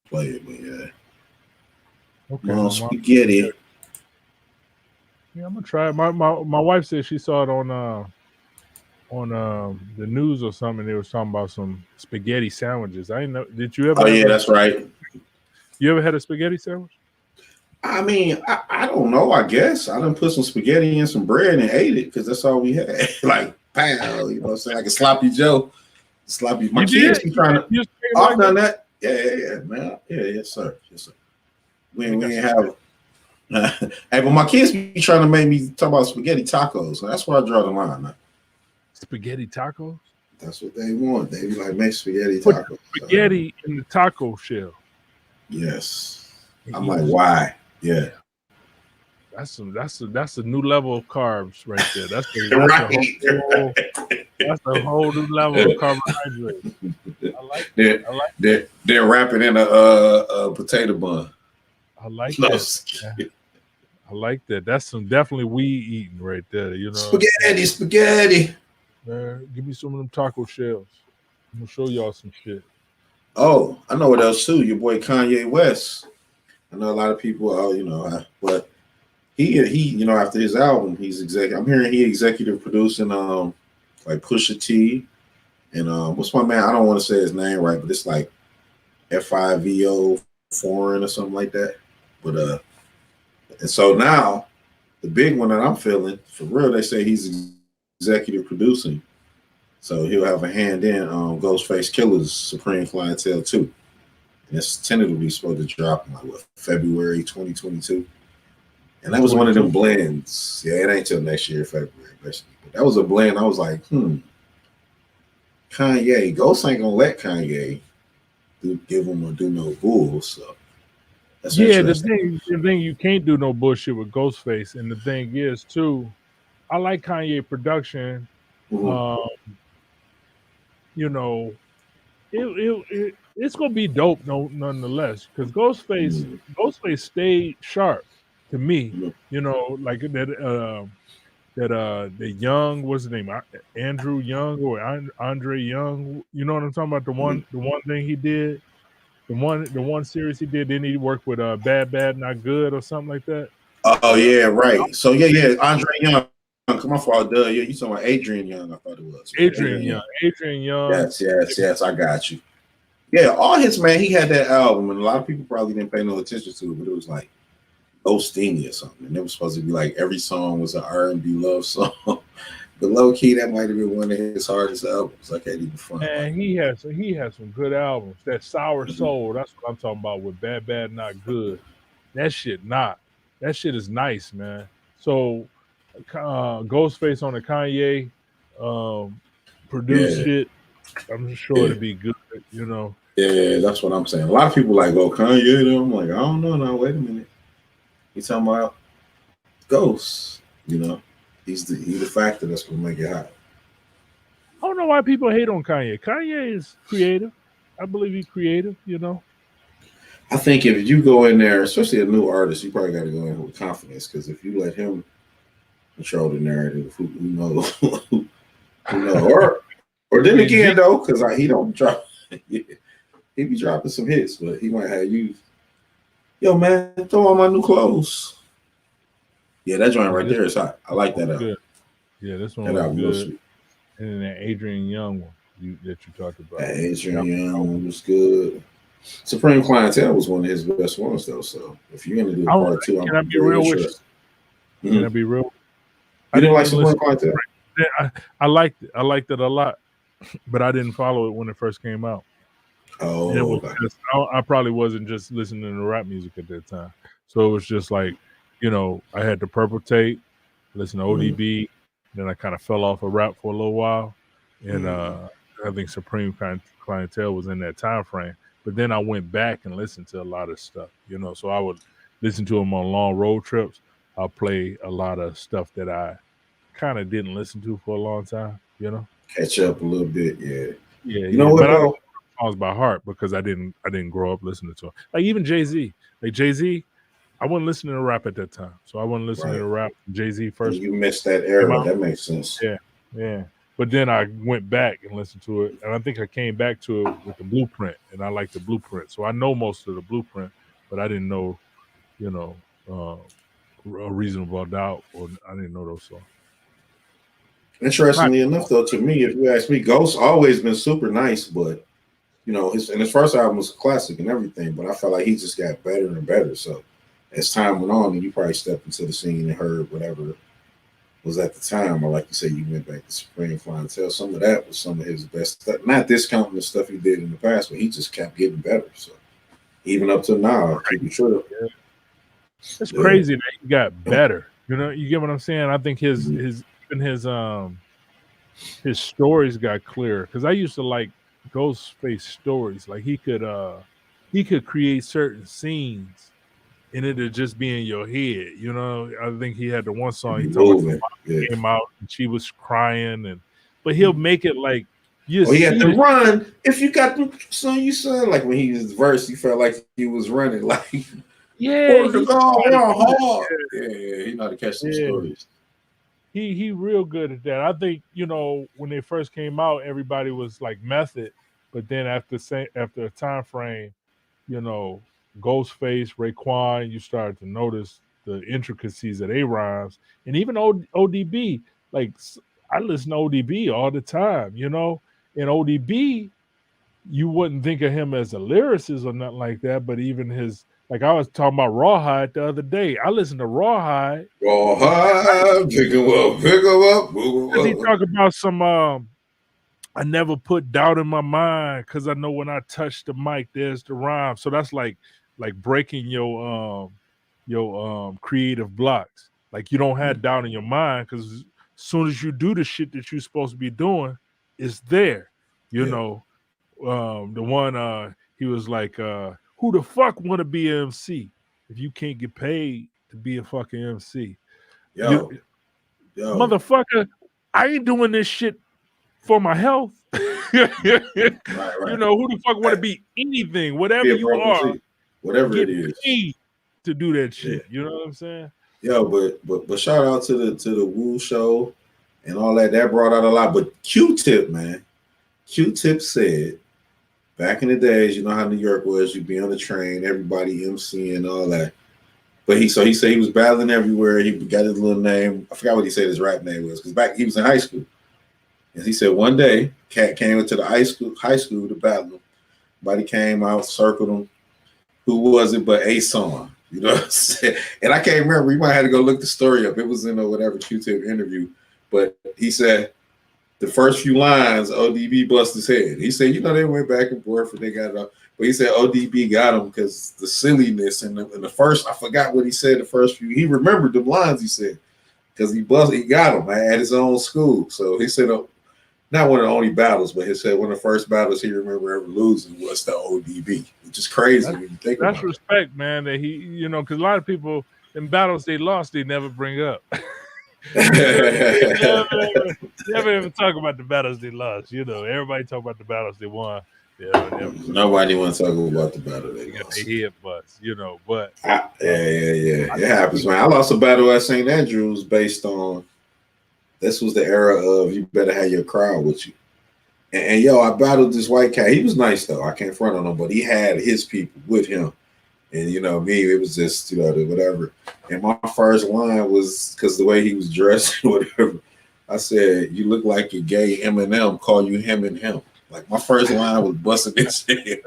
Speaker 2: play it, but yeah.
Speaker 1: Okay,
Speaker 2: Mom's Spaghetti.
Speaker 1: Yeah, I'm gonna try it. My wife said she saw it on the news or something. They were talking about some spaghetti sandwiches. I didn't know. Did you ever?
Speaker 2: Oh yeah, that's right.
Speaker 1: You ever had a spaghetti sandwich?
Speaker 2: I mean, I don't know. I guess I done put some spaghetti in some bread and ate it because that's all we had. Like pow, you know what I'm saying? Like a sloppy Joe. Sloppy. My kids be trying to. I've done that. Yeah, man. Yeah, yes, sir. We ain't have. Hey, but my kids be trying to make me talk about spaghetti tacos. So that's where I draw the line. Man.
Speaker 1: Spaghetti tacos?
Speaker 2: That's what they want. They be like, make spaghetti tacos.
Speaker 1: Spaghetti in the taco shell.
Speaker 2: Yes. I'm like, why? Yeah.
Speaker 1: That's a new level of carbs right there. That's a whole new level of carbohydrate. I like that.
Speaker 2: They're wrapping in a potato bun.
Speaker 1: I like that. I like that. That's some definitely weed eating right there. You know,
Speaker 2: spaghetti.
Speaker 1: Give me some of them taco shells. I'm gonna show y'all some shit.
Speaker 2: Oh, I know what else too. Your boy Kanye West. I know a lot of people. But he, after his album, he's I'm hearing he executive producing like Pusha T and what's my man? I don't want to say his name right, but it's like FIVO Foreign or something like that. But and so now the big one that I'm feeling for real, they say he's executive producing, so he'll have a hand in Ghostface Killer's Supreme Clientele 2, and it's tentatively supposed to drop in like February 2022, and that was one of them blends. Yeah, it ain't till next year February, basically. But that was a blend. I was like, Kanye, Ghost ain't gonna let Kanye give him or do no bull, so. That's
Speaker 1: the thing you can't do no bullshit with Ghostface, and the thing is too, I like Kanye production.
Speaker 2: Mm-hmm.
Speaker 1: It's gonna be dope, nonetheless, because Ghostface stayed sharp to me.
Speaker 2: Mm-hmm.
Speaker 1: Like that the Young, what's his name, Andrew Young or Andre Young. You know what I'm talking about? The one thing he did. The one series he did, didn't he work with Bad Not Good or something like that?
Speaker 2: Oh yeah, right. So yeah, Andre Young. Come on, fault, duh. Yeah, you talking about Adrian Young? I thought it was
Speaker 1: Adrian Young.
Speaker 2: Yes. I got you. Yeah, all his man. He had that album, and a lot of people probably didn't pay no attention to it, but it was like Ghostini or something, and it was supposed to be like every song was an R&B love song. But low key, that might have been one of his hardest albums. I can't even front.
Speaker 1: And he had some good albums. That Sour Soul, that's what I'm talking about with Bad Not Good. That shit is nice, man. So Ghostface on the Kanye produced shit. I'm sure it'll be good,
Speaker 2: Yeah, that's what I'm saying. A lot of people like, oh, Kanye, though. I'm like, I don't know now. Wait a minute. You talking about Ghost, He's the factor that's gonna make it hot.
Speaker 1: I don't know why people hate on Kanye. Kanye is creative. I believe he's creative, you know.
Speaker 2: I think if you go in there, especially a new artist, you probably got to go in with confidence because if you let him control the narrative, who knows? who knows? Or then again though, because he don't drop. He be dropping some hits, but he might have you. Yo, man, throw on my new clothes. Yeah, that joint right there is hot. I like that album.
Speaker 1: Yeah, this one was good. And then that Adrian Young one that you talked about.
Speaker 2: That Adrian Young was good. Supreme Clientele was one of his best ones, though. So if you're gonna do a part two,
Speaker 1: can I be real with you? Can I be real?
Speaker 2: I didn't like Supreme Clientele.
Speaker 1: I liked it. I liked it a lot, but I didn't follow it when it first came out.
Speaker 2: Oh,
Speaker 1: it was just, I probably wasn't just listening to rap music at that time, so it was just like, you know, I had the Purple Tape, listen to ODB, then I kind of fell off of rap for a little while, and I think Supreme Clientele was in that time frame. But then I went back and listened to a lot of stuff, you know. So I would listen to them on long road trips. I'll play a lot of stuff that I kind of didn't listen to for a long time, you know.
Speaker 2: Catch up a little bit, yeah.
Speaker 1: Yeah,
Speaker 2: you know what?
Speaker 1: But I don't know songs by heart because I didn't grow up listening to them. Like even Jay-Z, I wasn't listening to rap at that time, so I wasn't listening to rap. Jay-Z first.
Speaker 2: You missed that era. That makes sense.
Speaker 1: Yeah. But then I went back and listened to it, and I think I came back to it with the Blueprint, and I like the Blueprint. So I know most of the Blueprint, but I didn't know, you know, A Reasonable Doubt, or I didn't know those songs.
Speaker 2: Interestingly enough, though, to me, if you ask me, Ghost's always been super nice, but you know, his first album was a classic and everything, but I felt like he just got better and better. So as time went on, and you probably stepped into the scene and heard whatever was at the time, or like you say, you went back to Supreme Clientele. Some of that was some of his best stuff. Not discounting the stuff he did in the past, but he just kept getting better. So even up to now, I keep it true.
Speaker 1: It's crazy that he got better. You know, you get what I'm saying? I think his stories got clearer, because I used to like Ghostface stories. Like he could create certain scenes and it'd just be in your head, you know. I think he had the one song he talked about came out and she was crying, but he'll make it like you.
Speaker 2: He had to run. If you got the song, you said like when he was verse, he felt like he was running, like
Speaker 1: he
Speaker 2: know how to catch some stories.
Speaker 1: He real good at that. I think, you know, when they first came out, everybody was like Method, but then after a time frame, you know, Ghostface, Raekwon, you started to notice the intricacies of their rhymes, and even ODB. Like I listen to ODB all the time, you know, and ODB, you wouldn't think of him as a lyricist or nothing like that, but even his, like I was talking about Rawhide the other day. I listened to Rawhide.
Speaker 2: Pick him up, move him up.
Speaker 1: He talk about some I never put doubt in my mind because I know when I touch the mic, there's the rhyme. So that's like breaking your creative blocks. Like you don't have doubt in your mind because as soon as you do the shit that you're supposed to be doing, it's there. You know, the one he was like, who the fuck want to be an MC if you can't get paid to be a fucking MC?
Speaker 2: Yo.
Speaker 1: Motherfucker, I ain't doing this shit for my health.
Speaker 2: right.
Speaker 1: You know, who the fuck want to be anything, whatever you are,
Speaker 2: whatever it is,
Speaker 1: paid to do that shit. You know what I'm saying?
Speaker 2: Yo, but shout out to the Woo show and all that. That brought out a lot. But Q-Tip, man, Q-Tip said back in the days, you know how New York was, you'd be on the train, everybody MCing and all that. But he said he was battling everywhere. He got his little name. I forgot what he said his rap name was, because back he was in high school. And he said one day, Cat came into the high school to battle him. Somebody came out, circled him. Who was it but A-Song? You know what I'm saying? And I can't remember. You might have to go look the story up. It was in a whatever Q-Tip interview. But he said the first few lines, ODB bust his head. He said, you know, they went back and forth and they got it up. But he said ODB got him because the silliness and the first, I forgot what he said the first few. He remembered the lines he said because he got him at his own school. So he said, not one of the only battles, but he said one of the first battles he remember ever losing was the ODB, which is crazy when you think about it.
Speaker 1: That's respect, man, that he, you know, because a lot of people in battles they lost, they never bring up. Never ever talk about the battles they lost. You know, everybody talk about the battles they won. Yeah,
Speaker 2: Nobody want to talk about the battle they
Speaker 1: they got
Speaker 2: lost.
Speaker 1: their head bust. You know, but
Speaker 2: Yeah. It happens, man. I lost a battle at St. Andrews based on this was the era of you better have your crowd with you. And yo, I battled this white cat. He was nice though. I can't front on him, but he had his people with him. And you know, me, it was just, whatever. And my first line was because the way he was dressed, whatever. I said, "You look like a gay Eminem. Call you him and him." Like my first line was busting his head,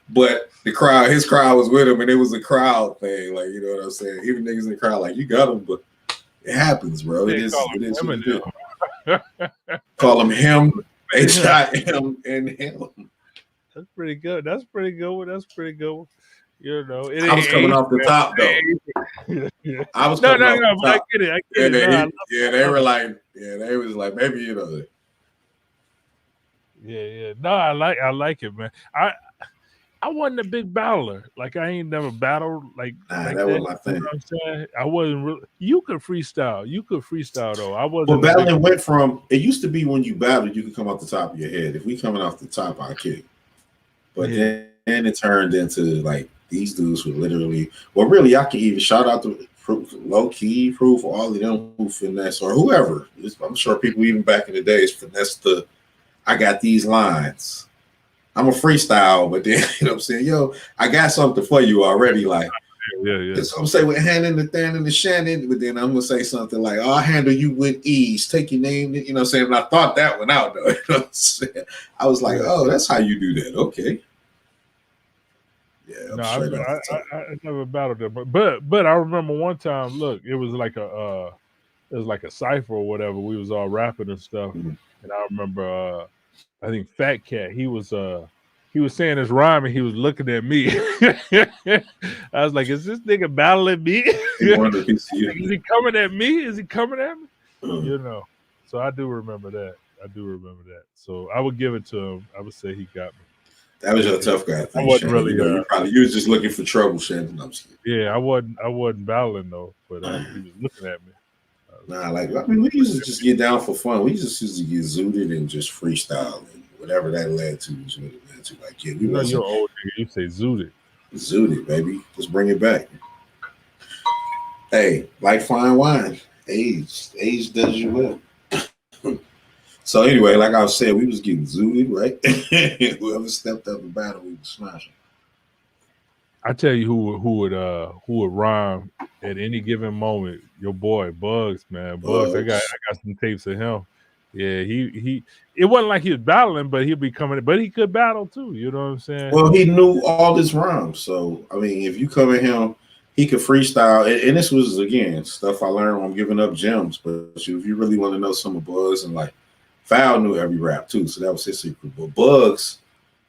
Speaker 2: but the crowd, his crowd was with him, and it was a crowd thing. Like, you know what I'm saying? Even niggas in the crowd, like, you got him, but it happens, bro. It is what it is. Call him him, HIM, and him.
Speaker 1: That's pretty good. That's pretty good. That's pretty good. You know,
Speaker 2: I was coming off the top though. I was
Speaker 1: no.
Speaker 2: But
Speaker 1: I get it. I get it.
Speaker 2: They were like, they was like, maybe
Speaker 1: Yeah. No, I like it, man. I wasn't a big battler. Like I ain't never battled like
Speaker 2: that wasn't my thing.
Speaker 1: You know what I'm saying? I wasn't really. You could freestyle though. I wasn't.
Speaker 2: Well, battling went from it used to be when you battled, you could come off the top of your head. If we coming off the top, I kick. But then it turned into like these dudes were literally. Well, really, I can even shout out to Low Key Proof, all of them who finesse or whoever. I'm sure people even back in the days finesse the. I got these lines. I'm a freestyle, but then you know what I'm saying, yo, I got something for you already. Like, So I'm saying with handing the thing and the Shannon, but then I'm gonna say something like, "Oh, I'll handle you with ease. Take your name," you know what I'm saying? And I thought that one out though. You know what I'm saying? I was like, "Oh, that's how you do that." Okay. Yeah,
Speaker 1: I never battled them, but I remember one time. Look, it was like a cipher or whatever. We was all rapping and stuff, and I remember I think Fat Cat. He was saying his rhyme and he was looking at me. I was like, "Is this nigga battling me? Is he coming at me? Is he coming at me?" You know. So I do remember that. So I would give it to him. I would say he got me.
Speaker 2: That was your tough guy thing.
Speaker 1: I wasn't really.
Speaker 2: You was just looking for trouble, Shannon.
Speaker 1: Yeah, I wasn't battling though, but he was looking at me.
Speaker 2: We used to just get down for fun. We just used to get zooted and just freestyle and whatever that led to was what it led to. Like, yeah,
Speaker 1: you're old nigga. You say zooted.
Speaker 2: Zooted, baby. Let's bring it back. Hey, like fine wine, age does you well. So anyway, like I said, we was getting zooted, right? Whoever stepped up and battle, we was smashing.
Speaker 1: I tell you who would rhyme at any given moment. Your boy Bugs, man. Bugs. I got some tapes of him. Yeah, he. It wasn't like he was battling, but he'd be coming. But he could battle too. You know what I'm saying?
Speaker 2: Well, he knew all his rhymes. So I mean, if you come at him, he could freestyle. And this was again stuff I learned when I'm giving up gems. But if you really want to know some of Bugs, and like Foul knew every rap too, so that was his secret. But Bugs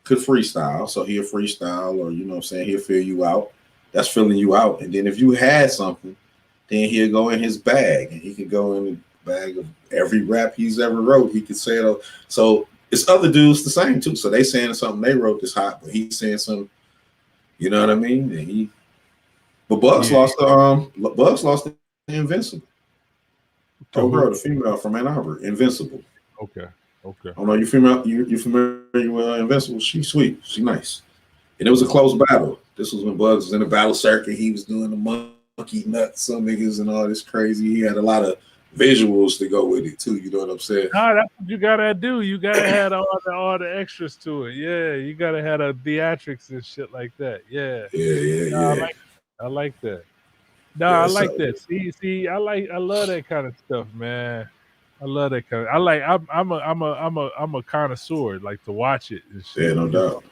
Speaker 2: could freestyle, so he'll freestyle, or you know what I'm saying, he'll fill you out. That's filling you out. And then if you had something, then he'll go in his bag, and he could go in the bag of every rap he's ever wrote. He could say it. So it's other dudes the same too. So they saying something they wrote that's hot, but he's saying something. You know what I mean? And but Bugs lost the Invincible. Oh, girl, the female from Ann Arbor, Invincible.
Speaker 1: Okay.
Speaker 2: Oh no, you familiar with Invincible? She's sweet. She's nice. And it was a close battle. This was when Bugs was in the battle circuit. He was doing the monkey nuts, some niggas and all this crazy. He had a lot of visuals to go with it too. You know what I'm saying?
Speaker 1: Nah, that's what you gotta do. You gotta have all the extras to it. Yeah, you gotta have the theatrics and shit like that. Yeah. I like that. No, I like that. See, I love that kind of stuff, man. I love that kind of. I'm a connoisseur, like to watch it and shit.
Speaker 2: Yeah, no doubt.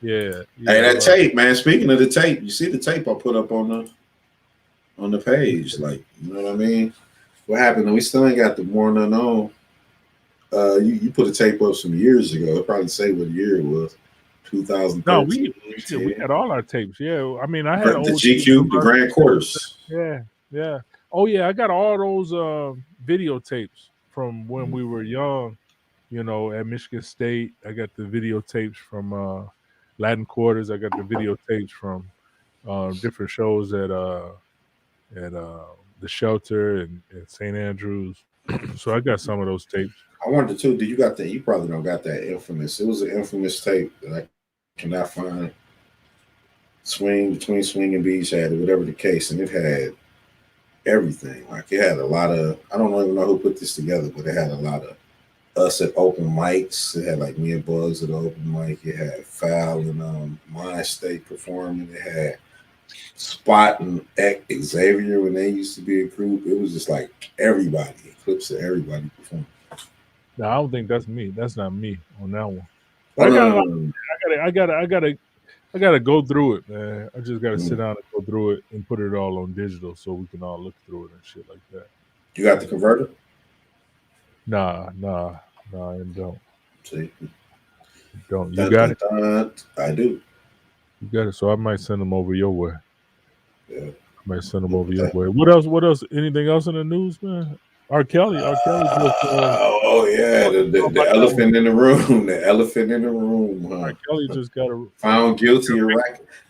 Speaker 1: Yeah.
Speaker 2: Hey, that tape, man. Speaking of the tape, you see the tape I put up on the page, like, you know what I mean? What happened? We still ain't got the More Unknown. You put a tape up some years ago. I'll probably say what year it was. 2013.
Speaker 1: No, we had all our tapes. Yeah, I mean, I had
Speaker 2: the GQ, the Grand Quarters.
Speaker 1: Yeah. Oh yeah, I got all those videotapes from when we were young. You know, at Michigan State. I got the videotapes from Latin Quarters. I got the videotapes from different shows at the Shelter and St. Andrews. So I got some of those tapes.
Speaker 2: I wonder too. Do you got that? You probably don't got that infamous. It was an infamous tape that I cannot find. Swing and Beach had it, whatever the case, and it had everything. Like it had a lot of. I don't even know who put this together, but it had a lot of us at open mics. It had like me and Bugs at the open mic. It had Foul and Mind State performing. It had Spot and Xavier when they used to be a group. It was just like everybody, clips of everybody performing.
Speaker 1: No, I don't think that's me. That's not me on that one.
Speaker 2: But
Speaker 1: I gotta go through it, man. I just gotta sit down and go through it and put it all on digital so we can all look through it and shit like that.
Speaker 2: You got the converter?
Speaker 1: Nah, I don't.
Speaker 2: See,
Speaker 1: don't. You got it?
Speaker 2: I do.
Speaker 1: You got it. So I might send them over your way.
Speaker 2: Yeah.
Speaker 1: I might send them over your way. What else? Anything else in the news, man? R. Kelly just,
Speaker 2: the elephant in the room. The elephant in the room. Huh?
Speaker 1: R. Kelly just got
Speaker 2: found guilty of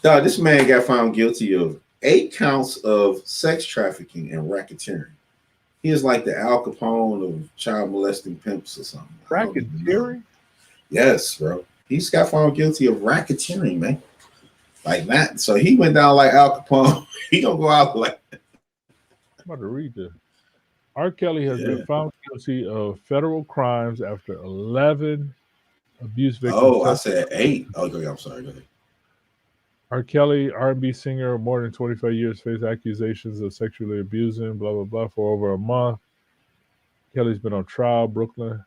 Speaker 2: Dog, this man got found guilty of 8 counts of sex trafficking and racketeering. He is like the Al Capone of child molesting pimps or something.
Speaker 1: Racketeering?
Speaker 2: Yes, bro. He's got found guilty of racketeering, man. Like that. So he went down like Al Capone. He gonna go out like that.
Speaker 1: I'm about to read this. R. Kelly has been found guilty of federal crimes after 11 abuse victims.
Speaker 2: Oh, I said 8. Okay, I'm sorry. Go ahead.
Speaker 1: R. Kelly, R&B singer of more than 25 years, faced accusations of sexually abusing, blah, blah, blah, for over a month. Kelly's been on trial, Brooklyn.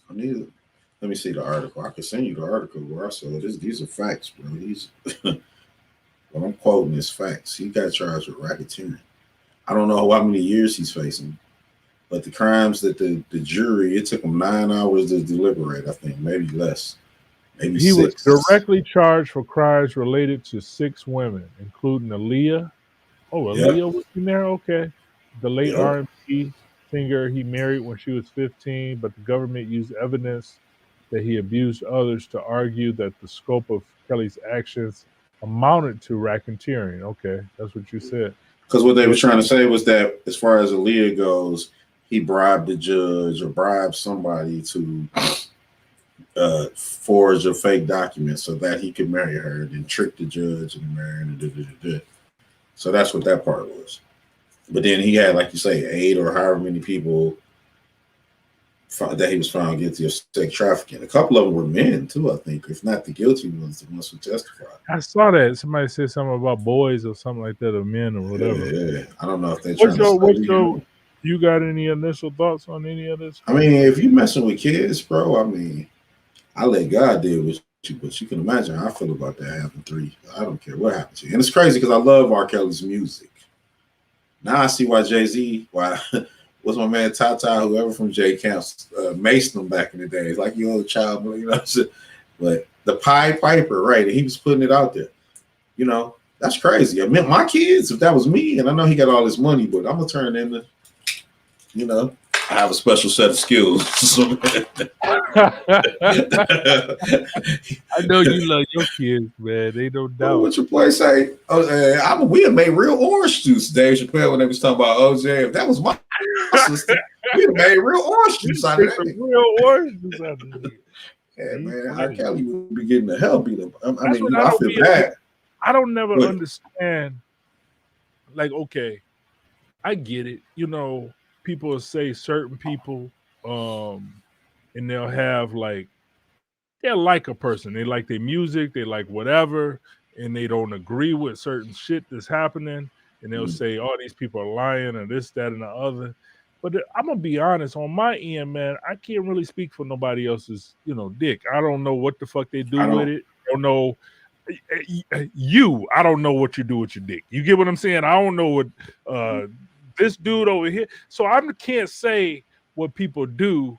Speaker 2: Let me see the article. I can send you the article where I saw this. These are facts, bro. What I'm quoting is facts. He got charged with racketeering. I don't know how many years he's facing, but the crimes that the jury, it took him 9 hours to deliberate, I think, maybe less. Maybe
Speaker 1: he
Speaker 2: 6.
Speaker 1: was directly charged for crimes related to 6 women, including Aaliyah. Oh, Aaliyah was in there? Okay. The late R&B singer he married when she was 15, but the government used evidence that he abused others to argue that the scope of Kelly's actions amounted to racketeering. Okay, that's what you said.
Speaker 2: Because what they were trying to say was that as far as Aaliyah goes, he bribed the judge or bribed somebody to forge a fake document so that he could marry her and then trick the judge and marry her. So that's what that part was. But then he had, like you say, 8 or however many people that he was found guilty of sex trafficking. A couple of them were men too, I think. If not the guilty ones, the ones who testified.
Speaker 1: I saw that somebody said something about boys or something like that, or men or whatever.
Speaker 2: Yeah. I don't know if they're trying to.
Speaker 1: You got any initial thoughts on any of this?
Speaker 2: I mean, if you messing with kids, bro, I mean, I let God deal with you, but you can imagine how I feel about that having 3. I don't care what happens to you. And it's crazy because I love R. Kelly's music. Now I see why Jay-Z, what's my man Tata, whoever from J Camps, maced him back in the days, like you old child, you know. But the Pied Piper, right? And he was putting it out there. You know, that's crazy. I mean, my kids, if that was me, and I know he got all this money, but I'm gonna turn into, you know, I have a special set of skills.
Speaker 1: I know you love your kids, man. They don't doubt.
Speaker 2: What your play say? Oh, we have made real orange juice, Dave Chappelle, when they was talking about OJ. If that was my sister, we have made real orange juice out of that.
Speaker 1: Real orange juice out of that.
Speaker 2: Yeah, man. R. Kelly would be getting the hell beat up. I mean, you know, I feel bad.
Speaker 1: I don't never understand. Like, okay, I get it. You know, people say certain people, and they'll have they'll like a person. They like their music, they like whatever, and they don't agree with certain shit that's happening. And they'll say, oh, these people are lying or this, that, and the other. But I'm going to be honest, on my end, man, I can't really speak for nobody else's, dick. I don't know what the fuck they do with it. I don't know. I don't know what you do with your dick. You get what I'm saying? I don't know what this dude over here. So I can't say what people do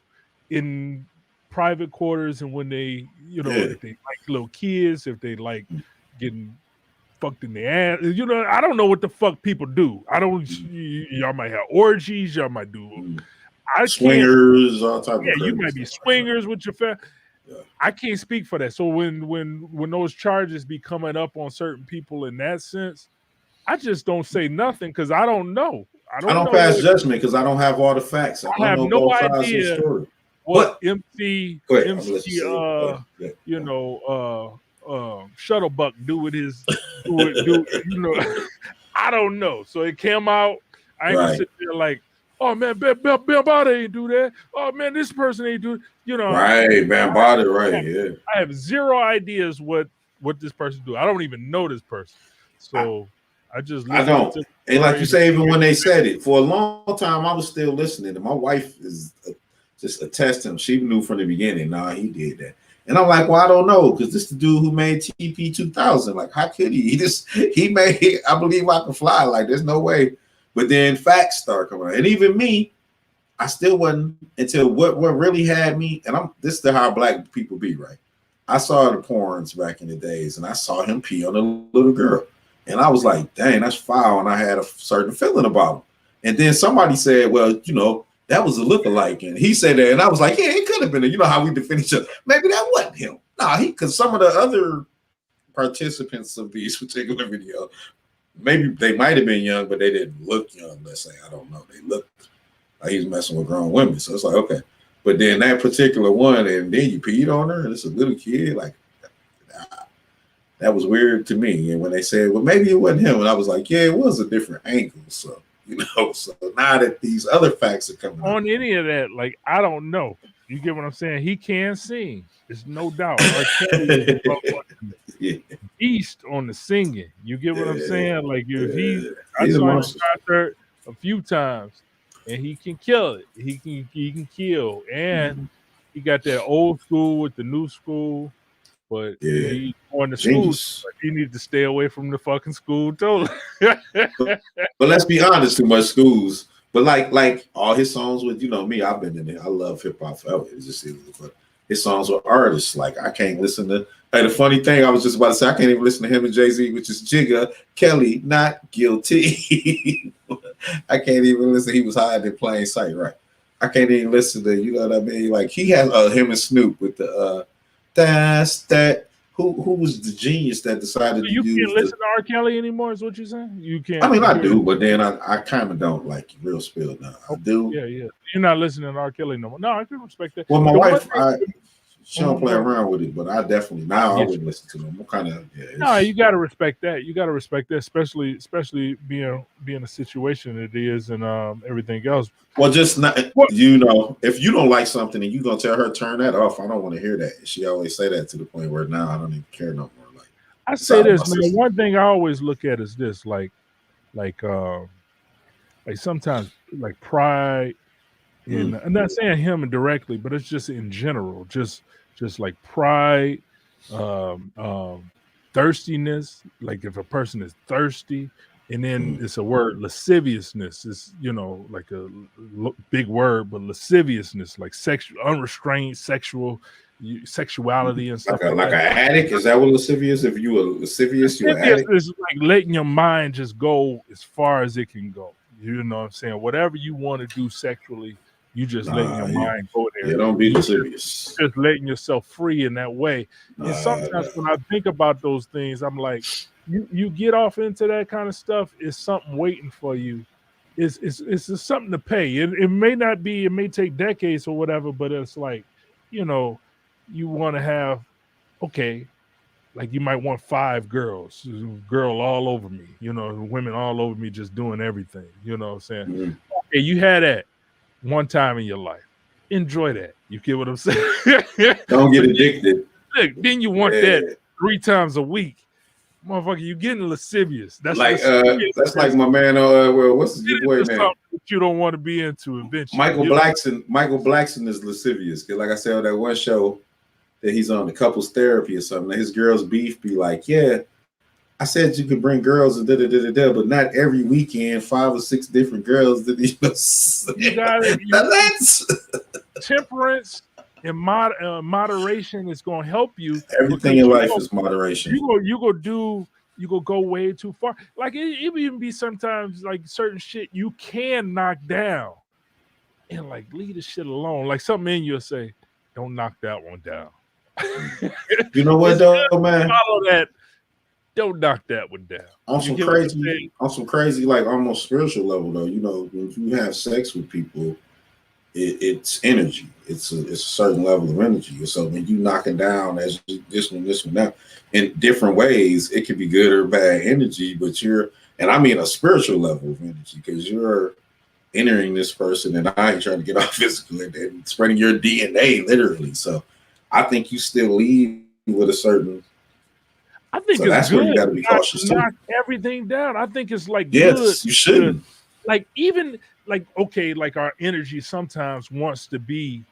Speaker 1: in private quarters and when they, if they like little kids, if they like getting fucked in the ass. I don't know what the fuck people do. I don't. Y'all might have orgies. Y'all might do.
Speaker 2: Swingers, all type of.
Speaker 1: Yeah, you might be swingers with your family. Yeah. I can't speak for that. So when those charges be coming up on certain people in that sense, I just don't say nothing because I don't know. I
Speaker 2: I don't
Speaker 1: know
Speaker 2: pass judgment because I don't have all the facts. I
Speaker 1: I
Speaker 2: don't
Speaker 1: have
Speaker 2: know
Speaker 1: no
Speaker 2: both sides of the
Speaker 1: idea
Speaker 2: story.
Speaker 1: what
Speaker 2: But
Speaker 1: MC
Speaker 2: go ahead. I'm listening to you. Go ahead.
Speaker 1: you know Shuttlebug do with his do you know I don't know. So it came out. I ain't gonna sit there like, oh man, Bambada ain't do that. Oh man, this person ain't do. You know,
Speaker 2: Right, Bambada, right? Yeah.
Speaker 1: I have zero ideas what this person do. I don't even know this person. So I just
Speaker 2: I
Speaker 1: listened
Speaker 2: don't.
Speaker 1: to the
Speaker 2: And like you
Speaker 1: story.
Speaker 2: say, even when they said it, for a long time, I was still listening. And my wife is just attesting. She knew from the beginning. Nah, he did that. And I'm like, well, I don't know, because this is the dude who made TP 2000. Like, how could he? He made I Believe I Can Fly. Like, there's no way. But then facts start coming out. And even me, I still wasn't until what really had me. And this is how black people be, right? I saw the porns back in the days, and I saw him pee on a little girl. And I was like, dang, that's foul. And I had a certain feeling about him. And then somebody said, well, that was a lookalike. And he said that. And I was like, yeah, it could have been. You know how we defend each other. Maybe that wasn't him. Nah, because some of the other participants of these particular video, maybe they might have been young, but they didn't look young, let's say. I don't know. They looked like he was messing with grown women. So it's like, okay. But then that particular one, and then you peed on her, and it's a little kid, like, that was weird to me. And when they said, well, maybe it wasn't him, and I was like, yeah, it was a different angle. So, so now that these other facts are coming
Speaker 1: on any of that, like, I don't know. You get what I'm saying? He can sing. There's no doubt. Beast on the singing. You get what I'm saying? Like, if I saw him in concert a few times, and he can kill it. He can kill, and he got that old school with the new school. But he going to school, he needs to stay away from the fucking school totally.
Speaker 2: But let's be honest, too much schools. But like all his songs with, me, I've been in there. I love hip hop forever. It's just his songs with artists. Like, I can't listen to. Hey, the funny thing, I was just about to say, I can't even listen to him and Jay-Z, which is Jigga Kelly, not guilty. I can't even listen. He was hiding in plain sight, right? I can't even listen to, you know what I mean? Like, he has him and Snoop with the that's that. Who was the genius that decided
Speaker 1: you can't listen to R. Kelly anymore, is what you're saying? You can't.
Speaker 2: I mean, I do, but then I kind of don't like real spill now. I do.
Speaker 1: Yeah. You're not listening to R. Kelly no more. No, I can respect that.
Speaker 2: Well, my wife, she don't play around with it, but I definitely I wouldn't listen to them. What kind of
Speaker 1: No, you gotta respect that. You gotta respect that, especially being a situation it is and everything else.
Speaker 2: Well, just not if you don't like something and you gonna tell her turn that off, I don't want to hear that. She always say that to the point where now I don't even care no more. Like,
Speaker 1: I say this, man. One thing I always look at is this, like sometimes like pride. I'm not saying him directly, but it's just in general, just like pride, thirstiness. Like, if a person is thirsty, and then it's a word, lasciviousness. Is like a big word, but lasciviousness, like unrestrained sexuality and stuff.
Speaker 2: Like an addict. Is that what lascivious? If you are lascivious, you're an addict.
Speaker 1: Is like letting your mind just go as far as it can go. You know what I'm saying? Whatever you want to do sexually, you just letting your mind go there.
Speaker 2: Yeah, don't be lascivious.
Speaker 1: Just letting yourself free in that way. And sometimes when I think about those things, I'm like, you get off into that kind of stuff, it's something waiting for you. It's something to pay. It may not be, it may take decades or whatever, but it's like, you want to have, okay, like you might want 5 girls, girl all over me, women all over me just doing everything, you know what I'm saying? Okay, you had that one time in your life. Enjoy that. You get what I'm saying?
Speaker 2: Don't get addicted.
Speaker 1: Then you want that 3 times a week. Motherfucker, you getting lascivious. That's like
Speaker 2: that's my man. What's your boy name?
Speaker 1: That you don't want to be into eventually.
Speaker 2: Michael Blackson is lascivious. Because like I said on that one show that he's on, the couples therapy or something, his girls beef be like, yeah, I said you could bring girls and but not every weekend 5 or 6 different girls.
Speaker 1: You got it.
Speaker 2: That's
Speaker 1: temperance and moderation is going to help you.
Speaker 2: Everything in life is moderation.
Speaker 1: You go way too far. Like, it even be sometimes like certain shit you can knock down and like leave the shit alone. Like, something in you say, don't knock that one down.
Speaker 2: You know what though, man?
Speaker 1: Follow that don't knock that one down.
Speaker 2: On some crazy, like almost spiritual level though. You know, when you have sex with people, it's energy. It's a certain level of energy. So when you knocking down as this one, that, in different ways, it could be good or bad energy. But and I mean a spiritual level of energy, because you're entering this person, and I ain't trying to get off physical and spreading your DNA literally. So I think you still leave with a certain.
Speaker 1: I think
Speaker 2: so
Speaker 1: it's
Speaker 2: that's
Speaker 1: good
Speaker 2: where you got to be cautious too.
Speaker 1: Knock everything down. I think it's like
Speaker 2: yes,
Speaker 1: good.
Speaker 2: You shouldn't.
Speaker 1: Like even like okay, like our energy sometimes wants to be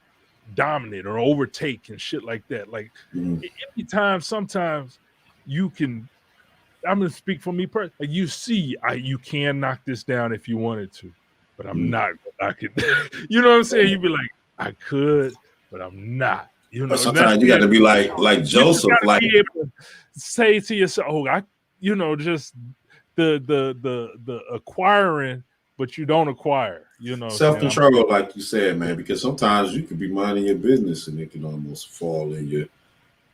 Speaker 1: dominant or overtake and shit like that. Like every time, sometimes you can. I'm gonna speak for me personally. Like you see, you can knock this down if you wanted to, but I'm not gonna knock it. You know what I'm saying? You'd be like, I could, but I'm not. You know,
Speaker 2: sometimes you got to be like Joseph, like
Speaker 1: be able to say to yourself, "Oh, just the acquiring, but you don't acquire." You know,
Speaker 2: self-control, like you said, man. Because sometimes you could be minding your business and it can almost fall in your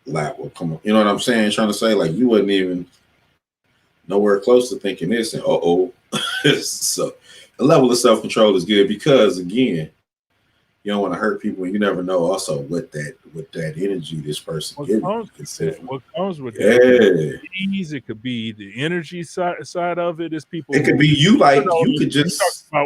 Speaker 2: lap or come up. You know what I'm saying? Trying to say, like, you wasn't even nowhere close to thinking this, and so the level of self-control is good, because again, you don't want to hurt people, and you never know also what that energy this person gives you.
Speaker 1: What comes with
Speaker 2: that?
Speaker 1: It could be the energy side of it. Is people.
Speaker 2: It could be you, like you could just.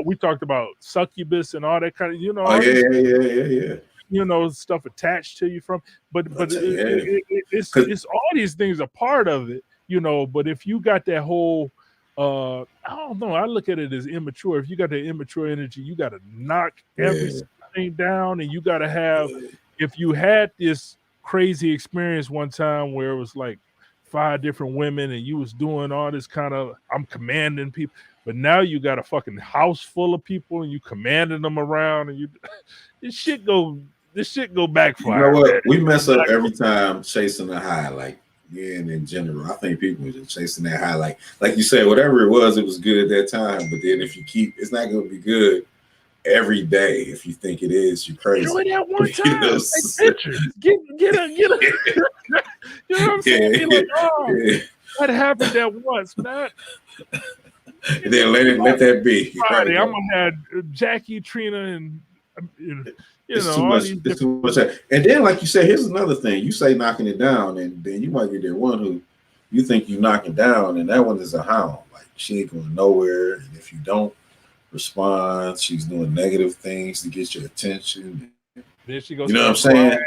Speaker 1: We talked about succubus and all that kind of. You know.
Speaker 2: Yeah.
Speaker 1: You know, stuff attached to you from, but it's all these things are part of it. You know, but if you got that whole. I don't know. I look at it as immature. If you got that immature energy, you got to knock everything down, and you got to have. If you had this crazy experience one time where it was like 5 different women, and you was doing all this kind of, I'm commanding people, but now you got a fucking house full of people, and you commanding them around, and this shit go backfire.
Speaker 2: You know what? Man. We mess up every time chasing a high, like. Yeah, and in general, I think people are just chasing that high. Like you said, whatever it was good at that time. But then if you it's not going to be good every day. If you think it is, you're crazy.
Speaker 1: Do it at one time. Take pictures. Get a. You know what I'm saying? Like, that happened at once, man.
Speaker 2: And then let that be.
Speaker 1: Friday, I'm gonna have Jackie, Trina, and
Speaker 2: it's too much. And then, like you said, here's another thing. You say knocking it down, and then you might get that one who you think you knocking down, and that one is a hound. Like, she ain't going nowhere. And if you don't respond, she's doing negative things to get your attention.
Speaker 1: Then she goes,
Speaker 2: you know what I'm saying?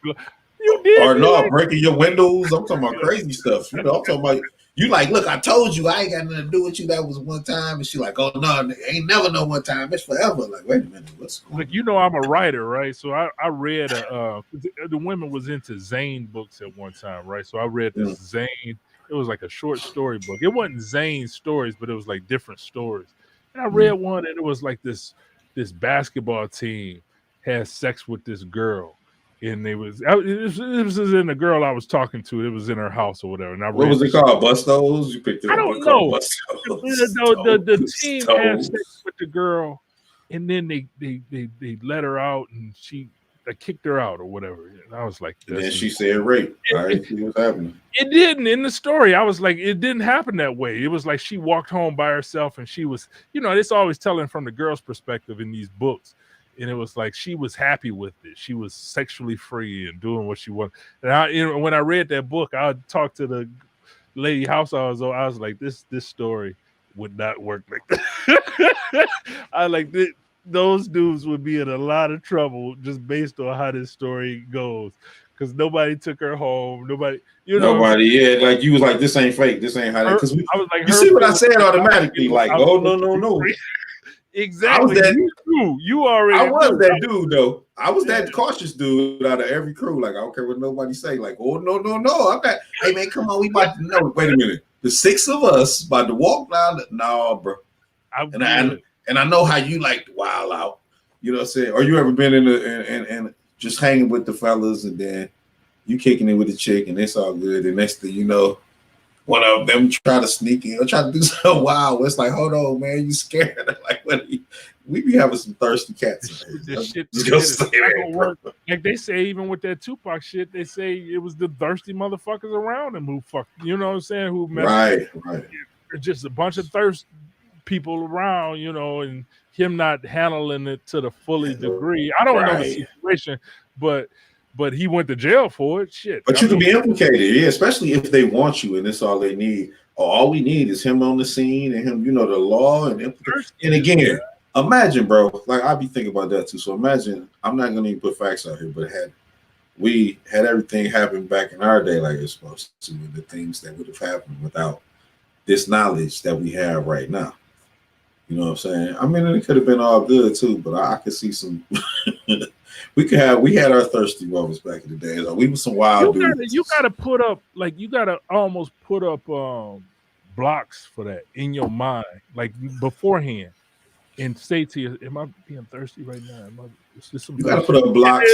Speaker 1: You did.
Speaker 2: Or no, breaking your windows. I'm talking about crazy stuff. You know, I'm talking about. You like, look, I told you I ain't got nothing to do with you. That was one time. And she like, oh, no, ain't never no one time. It's forever. Like, wait a minute. What's going on?
Speaker 1: Like, you know, I'm a writer, right? So I read, the women was into Zane books at one time, right? So I read this Zane. It was like a short story book. It wasn't Zane stories, but it was like different stories. And I read one, and it was like this basketball team had sex with this girl. And it was in the girl I was talking to. It was in her house or whatever. And
Speaker 2: what was it called? Bustos? You picked it up.
Speaker 1: I don't know. The team had sex with the girl, and then they let her out, and they kicked her out or whatever. And I was like,
Speaker 2: and then she said rape. Right? See what's happening.
Speaker 1: It didn't in the story. I was like, it didn't happen that way. It was like she walked home by herself, and she was, you know, it's always telling from the girl's perspective in these books. And it was like she was happy with it. She was sexually free and doing what she wanted. And when I read that book, I talked to the lady house I was like, this story would not work like that. I like those dudes would be in a lot of trouble just based on how this story goes. Because nobody took her home. Nobody,
Speaker 2: like you was like, this ain't fake. This ain't how that. Because I was like, you see what I said automatically? Like, oh no.
Speaker 1: Exactly. I was that you already.
Speaker 2: I was that dude though. I was that cautious dude out of every crew. Like, I don't care what nobody say. Like, oh no. I'm not. Hey man, come on. We about to know. Wait a minute. The 6 of us about to walk down. No, bro. And I know how you like to wild out. You know what I'm saying? Or you ever been in just hanging with the fellas, and then you kicking it with the chick, and it's all good. And next thing you know, one of them try to sneak in or try to do something wild. It's like, hold on, man, you scared? Like, what? we be having some thirsty cats.
Speaker 1: This shit is not gonna work. Like they say, even with that Tupac shit, they say it was the thirsty motherfuckers around him who fucked. You know what I'm saying? Who messed
Speaker 2: right.
Speaker 1: Just a bunch of thirst people around, you know, and him not handling it to the fully degree. I don't know the situation, but he went to jail for it. Shit.
Speaker 2: But you can be implicated, yeah, especially if they want you and that's all they need. All we need is him on the scene and him, you know, the law and again, imagine, bro. Like I be thinking about that too. So imagine, I'm not gonna even put facts out here, but had everything happen back in our day like it's supposed to, and the things that would have happened without this knowledge that we have right now. You know what I'm saying? I mean, it could have been all good too, but I could see some. we had our thirsty moments back in the day. Like, we were some wild dudes.
Speaker 1: You gotta put up, like, you gotta almost put up blocks for that in your mind, like beforehand, and say to you, "Am I being thirsty right now?
Speaker 2: You gotta put up blocks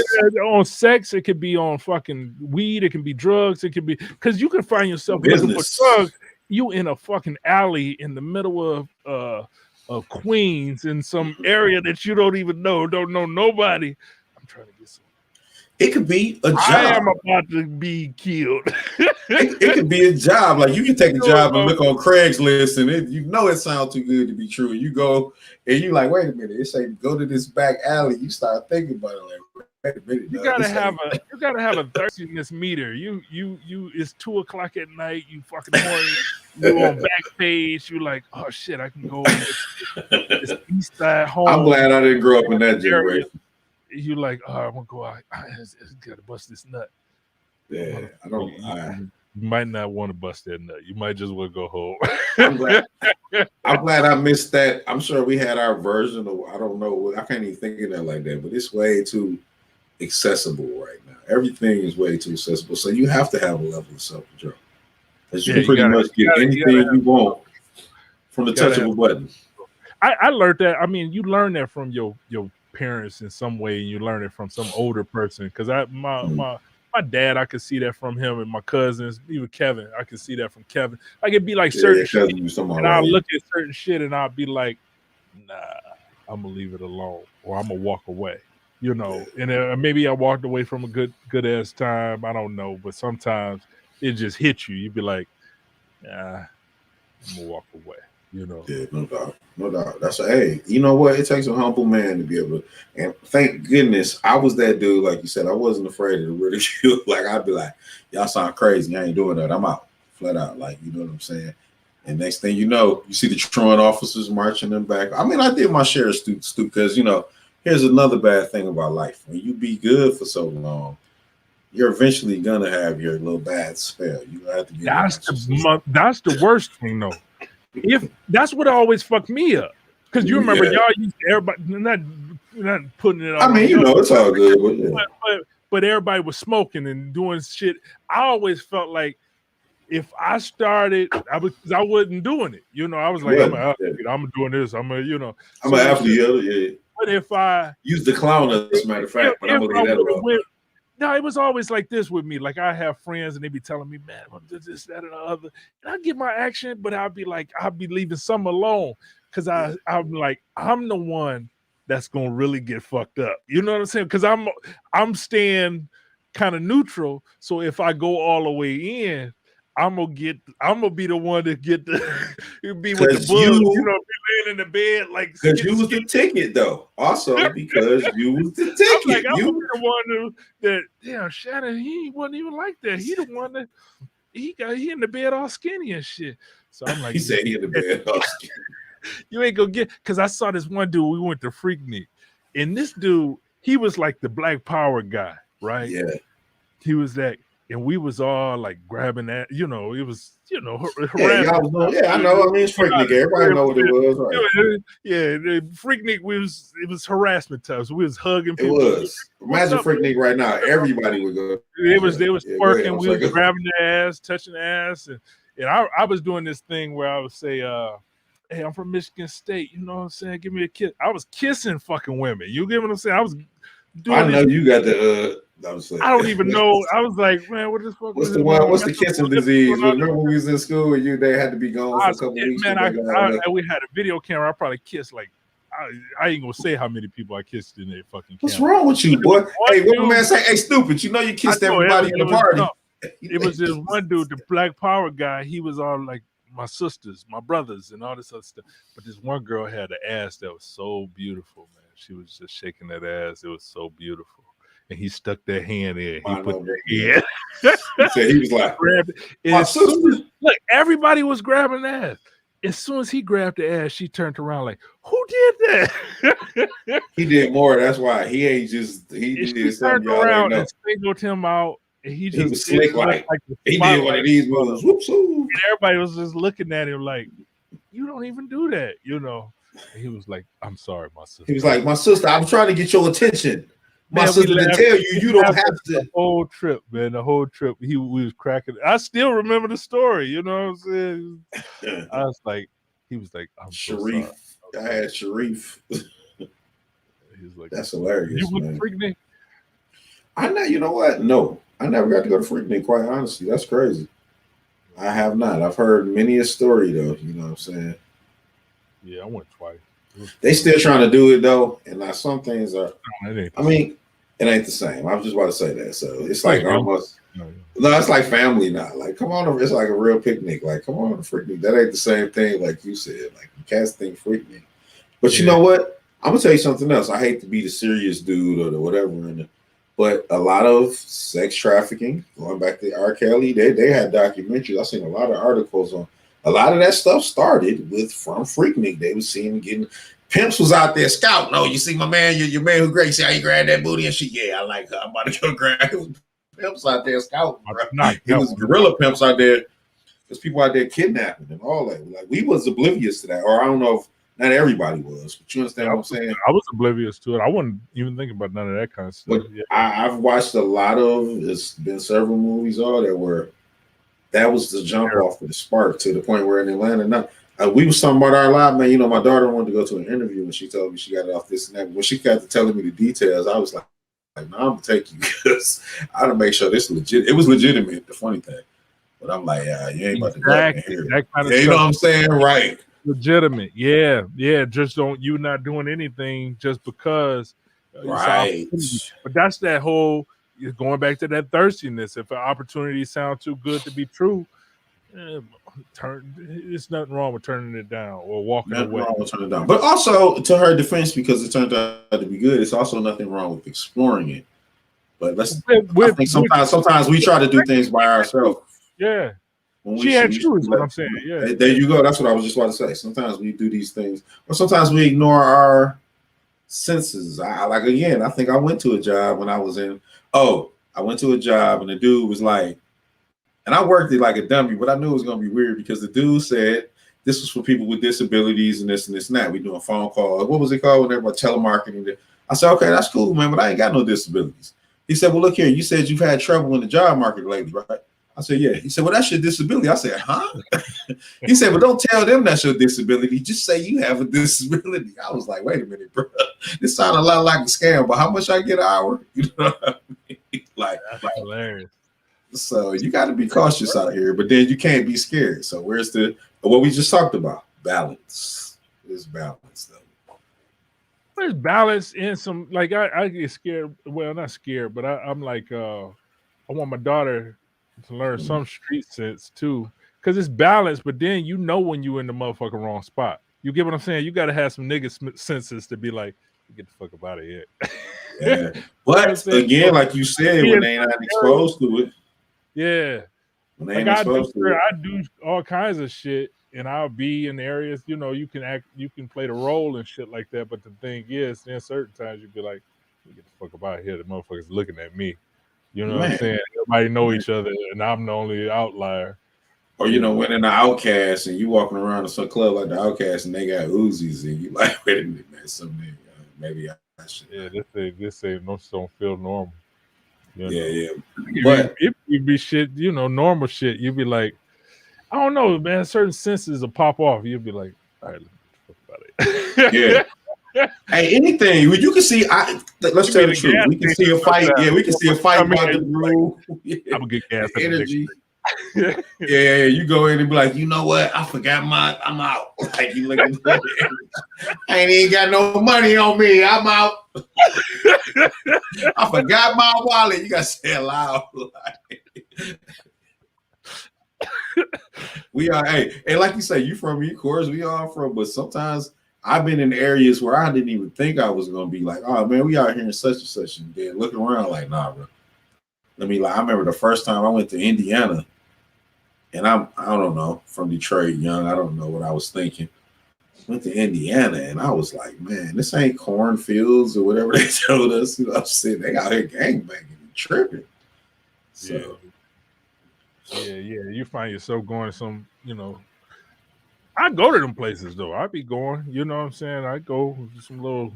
Speaker 1: on sex. It could be on fucking weed. It can be drugs. It could be because you can find yourself looking for drugs. You in a fucking alley in the middle of Queens in some area that you don't even know, don't know nobody. I'm trying to get some.
Speaker 2: It could be a job.
Speaker 1: I am about to be killed.
Speaker 2: it could be a job. Like you can take a job and look on Craigslist, and it sounds too good to be true. You go and you like, wait a minute. It say go to this back alley. You start thinking about it. Like, wait a minute.
Speaker 1: You gotta have a thirstiness meter. You. It's 2:00 at night. You fucking horny. You on Backpage. You like, oh shit, I can go this East Side home.
Speaker 2: I'm glad I didn't grow up in that generation.
Speaker 1: You like, oh, I'm gonna go out. I gotta bust this nut.
Speaker 2: Yeah,
Speaker 1: You might not want to bust that nut. You might just want to go home.
Speaker 2: I'm glad I missed that. I'm sure we had our version of, I don't know. I can't even think of that like that, but it's way too accessible right now. Everything is way too accessible. So you have to have a level of self-control. Because you can pretty much get anything you want from the touch of a button.
Speaker 1: I learned that. I mean, you learn that from your parents in some way, and you learn it from some older person. Because my dad, I could see that from him, and my cousins, even Kevin, I could see that from Kevin. Like it'd be like certain shit, and I'll look at certain shit, and I'll be like, nah, I'm gonna leave it alone, or I'm gonna walk away. You know, and maybe I walked away from a good ass time. I don't know, but sometimes it just hits you. You'd be like, nah, I'm gonna walk away. You know.
Speaker 2: Yeah, no doubt. That's hey, you know what? It takes a humble man to be able to. And thank goodness I was that dude. Like you said, I wasn't afraid of the ridicule. Like I'd be like, y'all sound crazy. I ain't doing that. I'm out, flat out. Like you know what I'm saying. And next thing you know, you see the truant officers marching them back. I mean, I did my share of stupid because you know. Here's another bad thing about life. When you be good for so long, you're eventually gonna have your little bad spell. You have to get
Speaker 1: that's the worst thing though. If that's what always fucked me up. Because you remember y'all used to, everybody not putting it on.
Speaker 2: I mean, you know, it's all good,
Speaker 1: but everybody was smoking and doing shit. I always felt like if I started, I wasn't doing it. You know, I was like, I'm doing this. I'm an athlete, yeah. But if I
Speaker 2: use the clown as a matter of fact, but I'm gonna leave that alone.
Speaker 1: No, it was always like this with me. Like I have friends and they be telling me, man, I'm this, that, and the other. And I get my action, but I'll be leaving some alone. Cause I'm like, I'm the one that's gonna really get fucked up. You know what I'm saying? Cause I'm staying kind of neutral. So if I go all the way in, I'm gonna be the one to get the be with the bugs, be laying in the bed like
Speaker 2: because you was the ticket though. Also because you was the ticket.
Speaker 1: I'm the one that Shannon, he wasn't even like that. He the one that he in the bed all skinny and shit. So I'm like,
Speaker 2: he said he in the bed all skinny.
Speaker 1: You ain't gonna get because I saw this one dude. We went to Freaknik, and this dude, he was like the Black Power guy, right?
Speaker 2: Yeah,
Speaker 1: he was that. And we was all like grabbing that, it was, harassment.
Speaker 2: I know. I mean, it's Freaknik. Everybody know what it was, right?
Speaker 1: Yeah, Freaknik, it was harassment time. So we was hugging people.
Speaker 2: It was. Imagine Freaknik right now. Everybody would go.
Speaker 1: They was twerking. We was grabbing their ass, touching their ass. And I was doing this thing where I would say, hey, I'm from Michigan State. You know what I'm saying? Give me a kiss. I was kissing fucking women. You get what I'm saying? I was doing
Speaker 2: I know you got the
Speaker 1: I don't even know. I was like, man, what the fuck?
Speaker 2: What's the kissing disease? Remember when we was in school and they had to be gone for a couple weeks?
Speaker 1: Man, we had a video camera. I probably kissed like I ain't gonna say how many people I kissed in that fucking camp.
Speaker 2: What's wrong with you, boy? Hey, what my man say? Hey, stupid, you know you kissed everybody in the party.
Speaker 1: It was this one dude, the Black Power guy. He was all like my sisters, my brothers, and all this other stuff. But this one girl had an ass that was so beautiful, man. She was just shaking that ass. It was so beautiful. And he stuck that hand in. He put that hand.
Speaker 2: He said he was like,
Speaker 1: look, everybody was grabbing ass. As soon as he grabbed the ass, she turned around like, who did that?
Speaker 2: He did more. That's why he ain't just he did something.
Speaker 1: Turned around and singled him out. And he
Speaker 2: was slick like he did one of these moves. Whoops,
Speaker 1: and everybody was just looking at him like, you don't even do that, you know. And he was like, I'm sorry, my sister.
Speaker 2: He was like, my sister, I'm trying to get your attention. My sister to tell you don't have to.
Speaker 1: The whole trip, man. The whole trip. We was cracking. I still remember the story. You know what I'm saying? I was like, he was like, I'm
Speaker 2: Sharif.
Speaker 1: So
Speaker 2: sorry. I had Sharif.
Speaker 1: He was like,
Speaker 2: that's hilarious.
Speaker 1: You went to Freaknik?
Speaker 2: I know. You know what? No, I never got to go to Freaknik. Quite honestly, that's crazy. I have not. I've heard many a story though. You know what I'm saying?
Speaker 1: Yeah, I went twice.
Speaker 2: They still trying to do it though, and like some things are. I mean, it ain't the same. I was just about to say that. So it's like almost. No, it's like family now. Like, come on, it's like a real picnic. Like, come on, Freaknik. That ain't the same thing, like you said. Like, you can't think Freaknik. But you know what? I'm gonna tell you something else. I hate to be the serious dude or the whatever, but a lot of sex trafficking, going back to R. Kelly, they had documentaries. I've seen a lot of articles on. A lot of that stuff started from Freaknik. They was seeing getting pimps was out there scouting. Oh, you see my man, your man who great. You see how you grab that booty and shit. Yeah, I like her. I'm about to go grab. It was pimps out there scouting, bro. It was gorilla pimps out there. There's people out there kidnapping and all that. Like we was oblivious to that, or I don't know if not everybody was, but you understand what I'm saying?
Speaker 1: I was oblivious to it. I wasn't even thinking about none of that kind of stuff.
Speaker 2: But I've watched a lot of. It's been several movies all that were. That was the jump off for the spark to the point where in Atlanta, we was talking about our live, man. You know, my daughter wanted to go to an interview and she told me she got it off this and that. When she got to telling me the details, I was like no, I'm gonna take you because I gotta make sure this is legit. It was legitimate, the funny thing. But I'm like, you ain't about to go in here. That kind of stuff, you know what I'm saying? Right.
Speaker 1: Legitimate. Yeah. Just you not doing anything just because.
Speaker 2: Right.
Speaker 1: But that's that whole. Going back to that thirstiness, if an opportunity sounds too good to be true, it's nothing wrong with turning it down or walking away.
Speaker 2: Nothing wrong with turning it down. But also, to her defense, because it turned out to be good, it's also nothing wrong with exploring it. But I think sometimes we try to do things by ourselves.
Speaker 1: Yeah. She had truth, what I'm saying. Yeah.
Speaker 2: There you go. That's what I was just about to say. Sometimes we do these things, or sometimes we ignore our senses. I think I went to a job when I was in. I went to a job and the dude was like, and I worked it like a dummy, but I knew it was gonna be weird because the dude said this was for people with disabilities and this and this and that. We doing phone calls. What was it called when everybody telemarketing? I said, okay, that's cool, man, but I ain't got no disabilities. He said, well, look here, you said you've had trouble in the job market lately, right? I said, yeah. He said, well, that's your disability. I said, huh? He said, well, don't tell them that's your disability. Just say you have a disability. I was like, wait a minute, bro. This sounded a lot like a scam, but how much I get an hour? You know what I mean?
Speaker 1: That's hilarious.
Speaker 2: So you got to be cautious out here, but then you can't be scared. So where's what we just talked about? Balance. There's balance, though.
Speaker 1: There's balance in some, like I get scared. Well, not scared, but I'm like, I want my daughter to learn some street sense too, because it's balanced. But then you know when you in the motherfucking wrong spot. You get what I'm saying? You got to have some nigga senses to be like, get the fuck up out of here.
Speaker 2: Yeah, but again, like you said, when they ain't exposed to it.
Speaker 1: Yeah,
Speaker 2: when they ain't exposed to it.
Speaker 1: I do all kinds of shit, and I'll be in areas. You know, you can play the role and shit like that. But the thing is, then certain times you be like, get the fuck up out of here. The motherfucker's looking at me. You know what I'm saying? Everybody know each other, and I'm the only outlier.
Speaker 2: Or when in the Outcast and you walking around in some club like the Outcast and they got Uzis and you like, wait a minute, man, something maybe I should.
Speaker 1: Yeah, this ain't don't feel normal.
Speaker 2: You know? Yeah.
Speaker 1: But if you be shit, normal shit, you'd be like, I don't know, man. Certain senses will pop off. You'll be like, all right, let's talk about it.
Speaker 2: Yeah. Hey, anything you can see. Let's tell the truth. We can see a fight. Yeah, we can see a fight by the groove.
Speaker 1: I'm gonna get gas
Speaker 2: energy. Yeah, you go in and be like, you know what? I forgot I'm out. Like you looking at I ain't even got no money on me. I'm out. I forgot my wallet. You gotta say it loud. We are, hey, like you say, you from me, of course, we are from, but sometimes I've been in areas where I didn't even think I was gonna be like, oh man, we out here in such and such, and then looking around like, nah, bro. I remember the first time I went to Indiana, and I don't know, from Detroit, young, I don't know what I was thinking. Went to Indiana, and I was like, man, this ain't cornfields or whatever they told us. You know what I'm saying? They out here gangbanging and tripping. So.
Speaker 1: Yeah. You find yourself going to some, I go to them places though. I be going, you know what I'm saying? I go to some little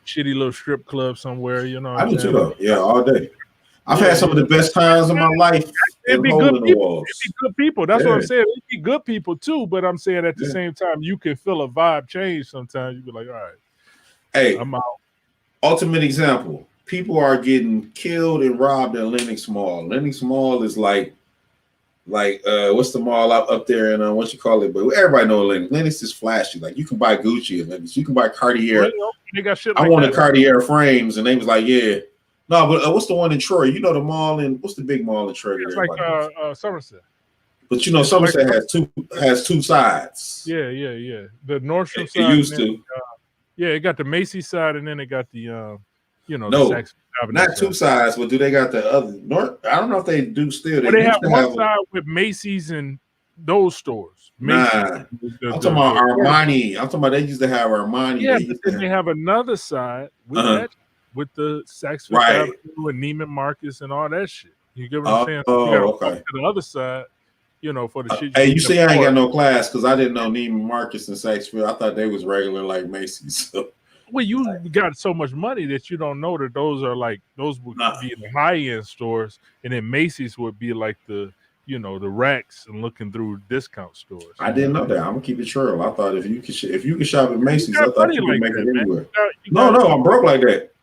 Speaker 1: shitty little strip club somewhere, you know what
Speaker 2: I do too though. Yeah, all day. I've had some of the best times of my life.
Speaker 1: It'd be good people. It'd be good people. That's what I'm saying. It'd be good people too, but I'm saying at the same time, you can feel a vibe change sometimes. You be like, all right.
Speaker 2: Hey,
Speaker 1: I'm out.
Speaker 2: Ultimate example. People are getting killed and robbed at Lenox Mall. Lenox Mall is like what's the mall up there and what you call it? But everybody know Lenox. Lenox is flashy. Like you can buy Gucci at Lenox. You can buy Cartier.
Speaker 1: They got shit like
Speaker 2: I wanted Cartier frames, and they was like, yeah. No, but what's the one in Troy? You know the mall in what's the big mall in Troy?
Speaker 1: It's like Somerset.
Speaker 2: But you know, Somerset has two sides.
Speaker 1: Yeah. The Nordstrom side.
Speaker 2: It used to.
Speaker 1: It got the Macy's side, and then it got the
Speaker 2: no,
Speaker 1: the
Speaker 2: not two sides, but do they got the other? I don't know if they do still.
Speaker 1: They have one side with Macy's and those stores. Macy's,
Speaker 2: I'm talking about Armani. I'm talking about they used to have Armani.
Speaker 1: Yeah, but then they have another side with that, with the Saks Fifth Avenue and Neiman Marcus and all that shit. You get what I'm saying?
Speaker 2: Okay.
Speaker 1: To the other side, for the shit.
Speaker 2: Hey, you see, I ain't got no class because I didn't know Neiman Marcus and Saks Fifth. I thought they was regular like Macy's. So.
Speaker 1: Well, you got so much money that you don't know that those would be the high end stores, and then Macy's would be like the the racks and looking through discount stores.
Speaker 2: I didn't know that. I'm gonna keep it true. I thought if you could shop at Macy's, I thought you could make it anywhere. No, I'm broke like that.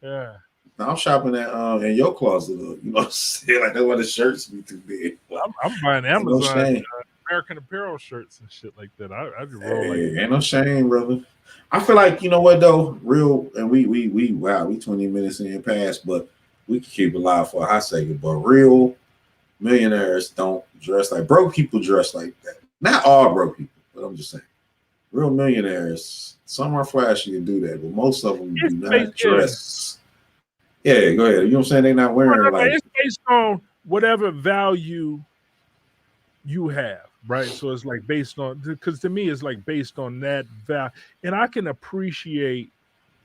Speaker 1: Yeah.
Speaker 2: Now I'm shopping at in your closet. You know, like that's why the shirts be too big.
Speaker 1: I'm buying Amazon American Apparel shirts and shit like that. I just roll like
Speaker 2: ain't no shame, brother. I feel like you know what though, real, and we 20 minutes in past, but we can keep it live for a hot second. But real millionaires don't dress like broke people dress like that. Not all broke people, but I'm just saying, real millionaires. Some are flashy and do that, but most of them do not dress. Yeah, go ahead. You know what I'm saying? They're not wearing like
Speaker 1: it's based on whatever value you have. Right, so it's like based on, because to me it's like based on that value, and I can appreciate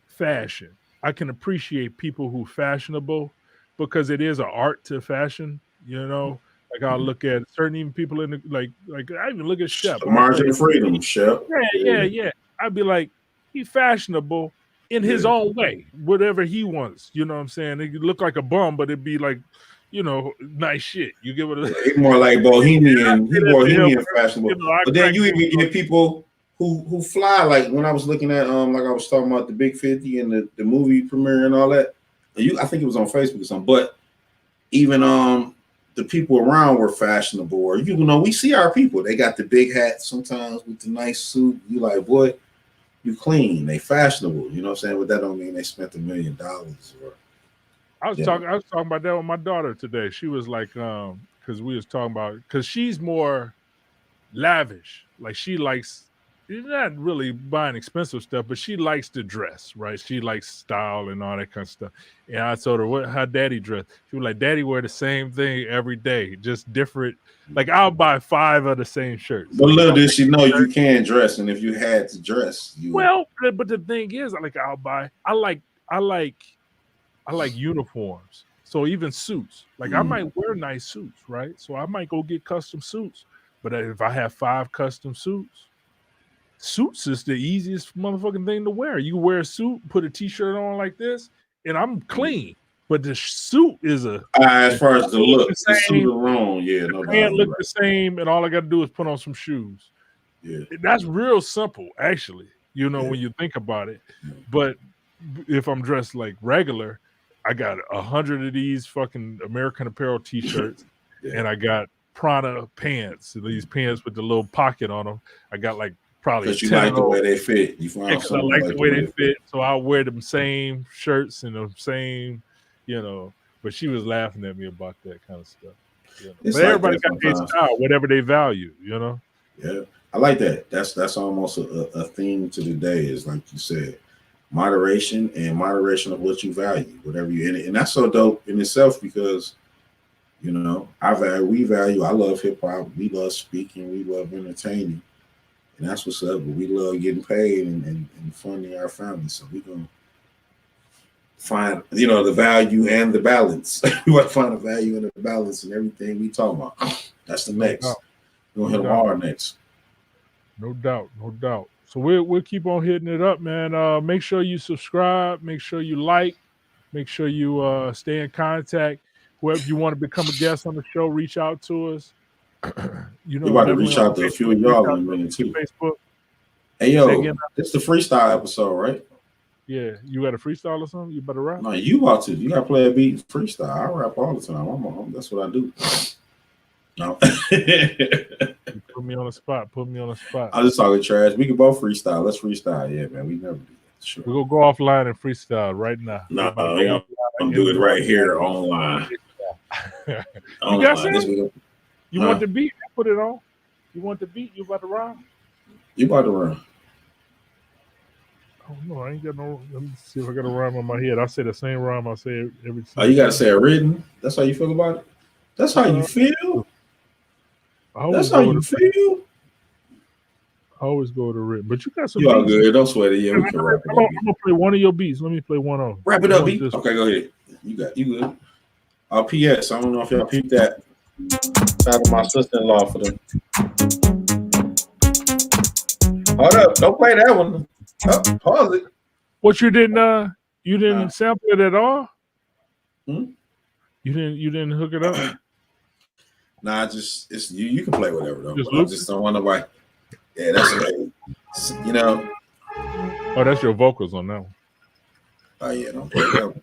Speaker 1: fashion. I can appreciate people who fashionable because it is an art to fashion. Like I'll look at certain even people in the like I even look at Shep.
Speaker 2: The margin of freedom, Shep.
Speaker 1: Yeah. I'd be like, he's fashionable in his own way, whatever he wants. You know what I'm saying? It could look like a bum, but it'd be like, nice shit. You give it
Speaker 2: he's more like bohemian. He's bohemian fashionable. But then you even get people who fly. Like when I was looking at like I was talking about the Big 50 and the movie premiere and all that. I think it was on Facebook or something. But even the people around were fashionable. Or we see our people. They got the big hats sometimes with the nice suit. You like, boy, you clean. They fashionable. You know what I'm saying? But that don't mean they spent $1 million or.
Speaker 1: I was talking about that with my daughter today. She was like, because we was talking about, because she's more lavish. Like she's not really buying expensive stuff, but she likes to dress, right? She likes style and all that kind of stuff. And I told her how daddy dressed. She was like, daddy wear the same thing every day, just different. Like I'll buy 5 of the same shirts.
Speaker 2: But little did she know you can dress, and if you had to dress, you
Speaker 1: but the thing is, I like uniforms. So even suits, like I might wear nice suits, right? So I might go get custom suits. But if I have 5 custom suits is the easiest motherfucking thing to wear. You wear a suit, put a t-shirt on like this, and I'm clean. But the suit is
Speaker 2: as far as the look, the suit alone,
Speaker 1: the pant look the same, and all I got to do is put on some shoes.
Speaker 2: Yeah,
Speaker 1: that's real simple, actually. When you think about it. But if I'm dressed like regular, I got 100 of these fucking American Apparel t-shirts, and I got Prada pants. These pants with the little pocket on them. I got like probably
Speaker 2: because you like the way they fit. You
Speaker 1: yeah,
Speaker 2: found
Speaker 1: because I
Speaker 2: something
Speaker 1: like the way they fit. So I'll wear them same shirts and the same, you know. But she was laughing at me about that kind of stuff. You know? But
Speaker 2: like
Speaker 1: everybody got their style, whatever they value, you know.
Speaker 2: Yeah, I like that. That's almost a theme to the day. Is like you said, moderation of what you value, whatever you in it, and that's so dope in itself because, you know, we value. I love hip hop. We love speaking. We love entertaining, and that's what's up. But we love getting paid and funding our family. So we're gonna find, you know, the value and the balance. We want to find the value and the balance in everything we talk about. That's the next. We're gonna hit them hard next.
Speaker 1: No doubt, no doubt. So we'll keep on hitting it up, man. Make sure you subscribe. Make sure you like. Make sure you stay in contact. Whoever you want to become a guest on the show, reach out to us. You know,
Speaker 2: we're about to reach out to a few of y'all in a minute too.
Speaker 1: Facebook.
Speaker 2: Hey yo, it's the freestyle episode, right?
Speaker 1: Yeah, you got a freestyle or something? You better rap.
Speaker 2: No, you about to. You got to play a beat freestyle. I rap all the time. That's what I do. No.
Speaker 1: Put me on the spot.
Speaker 2: I'm just talking trash. We can both freestyle. Let's freestyle. Yeah, man. We never do that. Sure.
Speaker 1: We're going to go offline and freestyle right now.
Speaker 2: No, I'm going to do it right here online.
Speaker 1: You got something? You want the beat? Put it on. You want the beat? You about to rhyme?
Speaker 2: You about to rhyme.
Speaker 1: Oh, no, I ain't got no. Let me see if I got a rhyme on my head. I say the same rhyme I say every time.
Speaker 2: Oh, you got to say it written? That's how you feel about it? That's how you feel? That's how you feel?
Speaker 1: I always go to written. But you got some.
Speaker 2: You all good. Don't sweat it. Yeah, we can wrap it up.
Speaker 1: I'm going to play one of your beats. Let me play one on.
Speaker 2: Wrap it up, B. Okay, go ahead. You good. P.S. I don't know if y'all peeped that. Shout out to my sister-in-law for them. Hold up. Don't play that one. Oh, pause it.
Speaker 1: What you didn't sample it at all?
Speaker 2: Hmm?
Speaker 1: You didn't hook it up?
Speaker 2: Nah, it's you can play whatever though. I just don't want nobody. Yeah, that's you know.
Speaker 1: Oh, that's your vocals on that one.
Speaker 2: Oh yeah, don't play that one.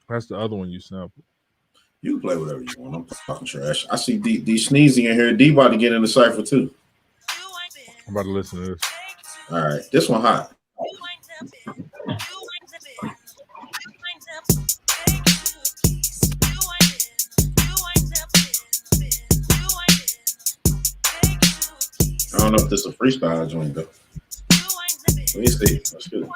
Speaker 1: That's the other one you sampled.
Speaker 2: You can play whatever you want. I'm talking trash. I see D sneezing in here. D about to get in the cipher too.
Speaker 1: I'm about to listen to this.
Speaker 2: All right, this one hot. I don't know if this is a freestyle joint though. Let me see. Let's do it.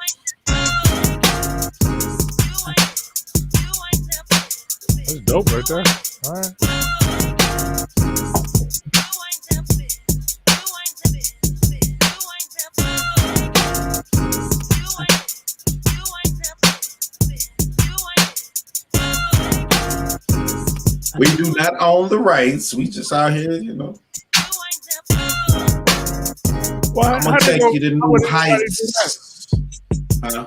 Speaker 1: That's dope right there. All right.
Speaker 2: We do not own the rights. We just out here, you know.
Speaker 1: Well,
Speaker 2: I'm gonna take you to new heights.
Speaker 1: I mean,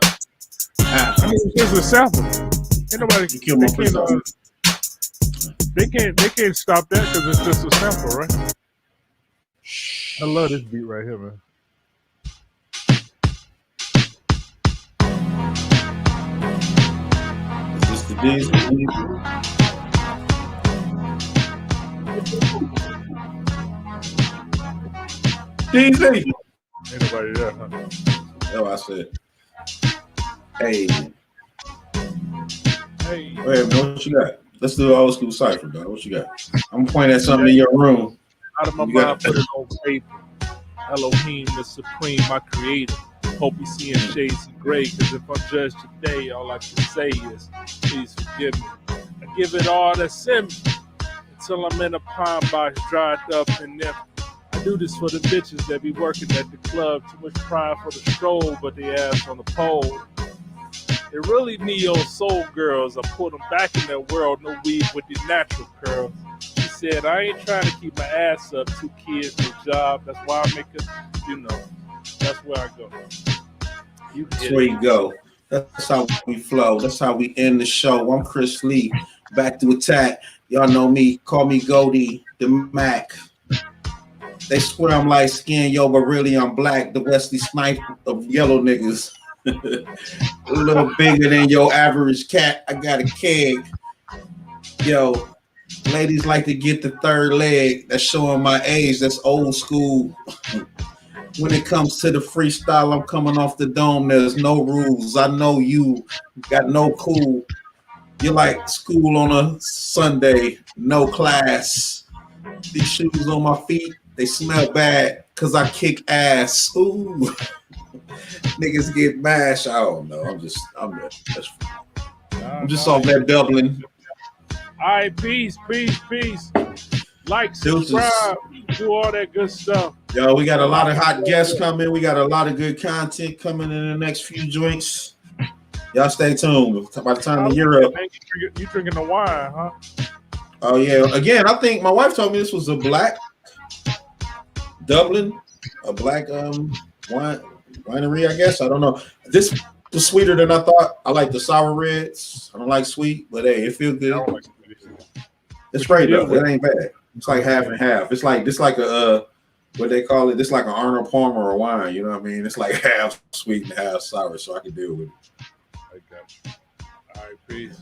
Speaker 1: it's just a sample. Ain't nobody. They can't stop that because it's just a sample, right? I love this beat right here, man.
Speaker 2: Is this the Disney? DZ.
Speaker 1: Ain't nobody there, huh?
Speaker 2: That's what I said. Hey.
Speaker 1: Hey.
Speaker 2: Wait, man, what you got? Let's do an old school cipher, dog. What you got? I'm gonna point at something in your room.
Speaker 1: Out of my mind, put it on paper. Elohim, the supreme, my creator. Hope you seeing shades of gray, because if I'm judged today, all I can say is, please forgive me. I give it all that's in me until I'm in a pine box, dried up and empty. I do this for the bitches that be working at the club. Too much pride for the stroll, but they ass on the pole. They really neo soul girls. I put them back in that world. No weave with the natural curls. She said, I ain't trying to keep my ass up. 2 kids, no job. That's why I make it, you know. That's where I go.
Speaker 2: That's where you go. That's how we flow. That's how we end the show. I'm Chris Lee. Back to attack. Y'all know me. Call me Goldie, the Mac. They swear I'm light skinned, yo, but really I'm black. The Wesley Snipes of yellow niggas. A little bigger than your average cat. I got a keg. Yo, ladies like to get the third leg. That's showing my age. That's old school. When it comes to the freestyle, I'm coming off the dome. There's no rules. I know you got no cool. You're like school on a Sunday, no class. These shoes on my feet, they smell bad because I kick ass. Ooh. Niggas get mashed. I don't know. I'm just off that Dublin.
Speaker 1: All right, peace. Like, subscribe, do all that good stuff.
Speaker 2: Yo, we got a lot of hot guests coming. We got a lot of good content coming in the next few joints. Y'all stay tuned. By the time the year up.
Speaker 1: You drinking the wine, huh?
Speaker 2: Oh, yeah. Again, I think my wife told me this was a black Dublin, a black winery, I guess. I don't know. This was sweeter than I thought. I like the sour reds. I don't like sweet, but hey, it feels good. It's great though. It ain't bad. It's like half and half. It's like a what they call it. It's like an Arnold Palmer or wine. You know what I mean? It's like half sweet and half sour, so I can deal with it.
Speaker 1: I got you. All right, peace.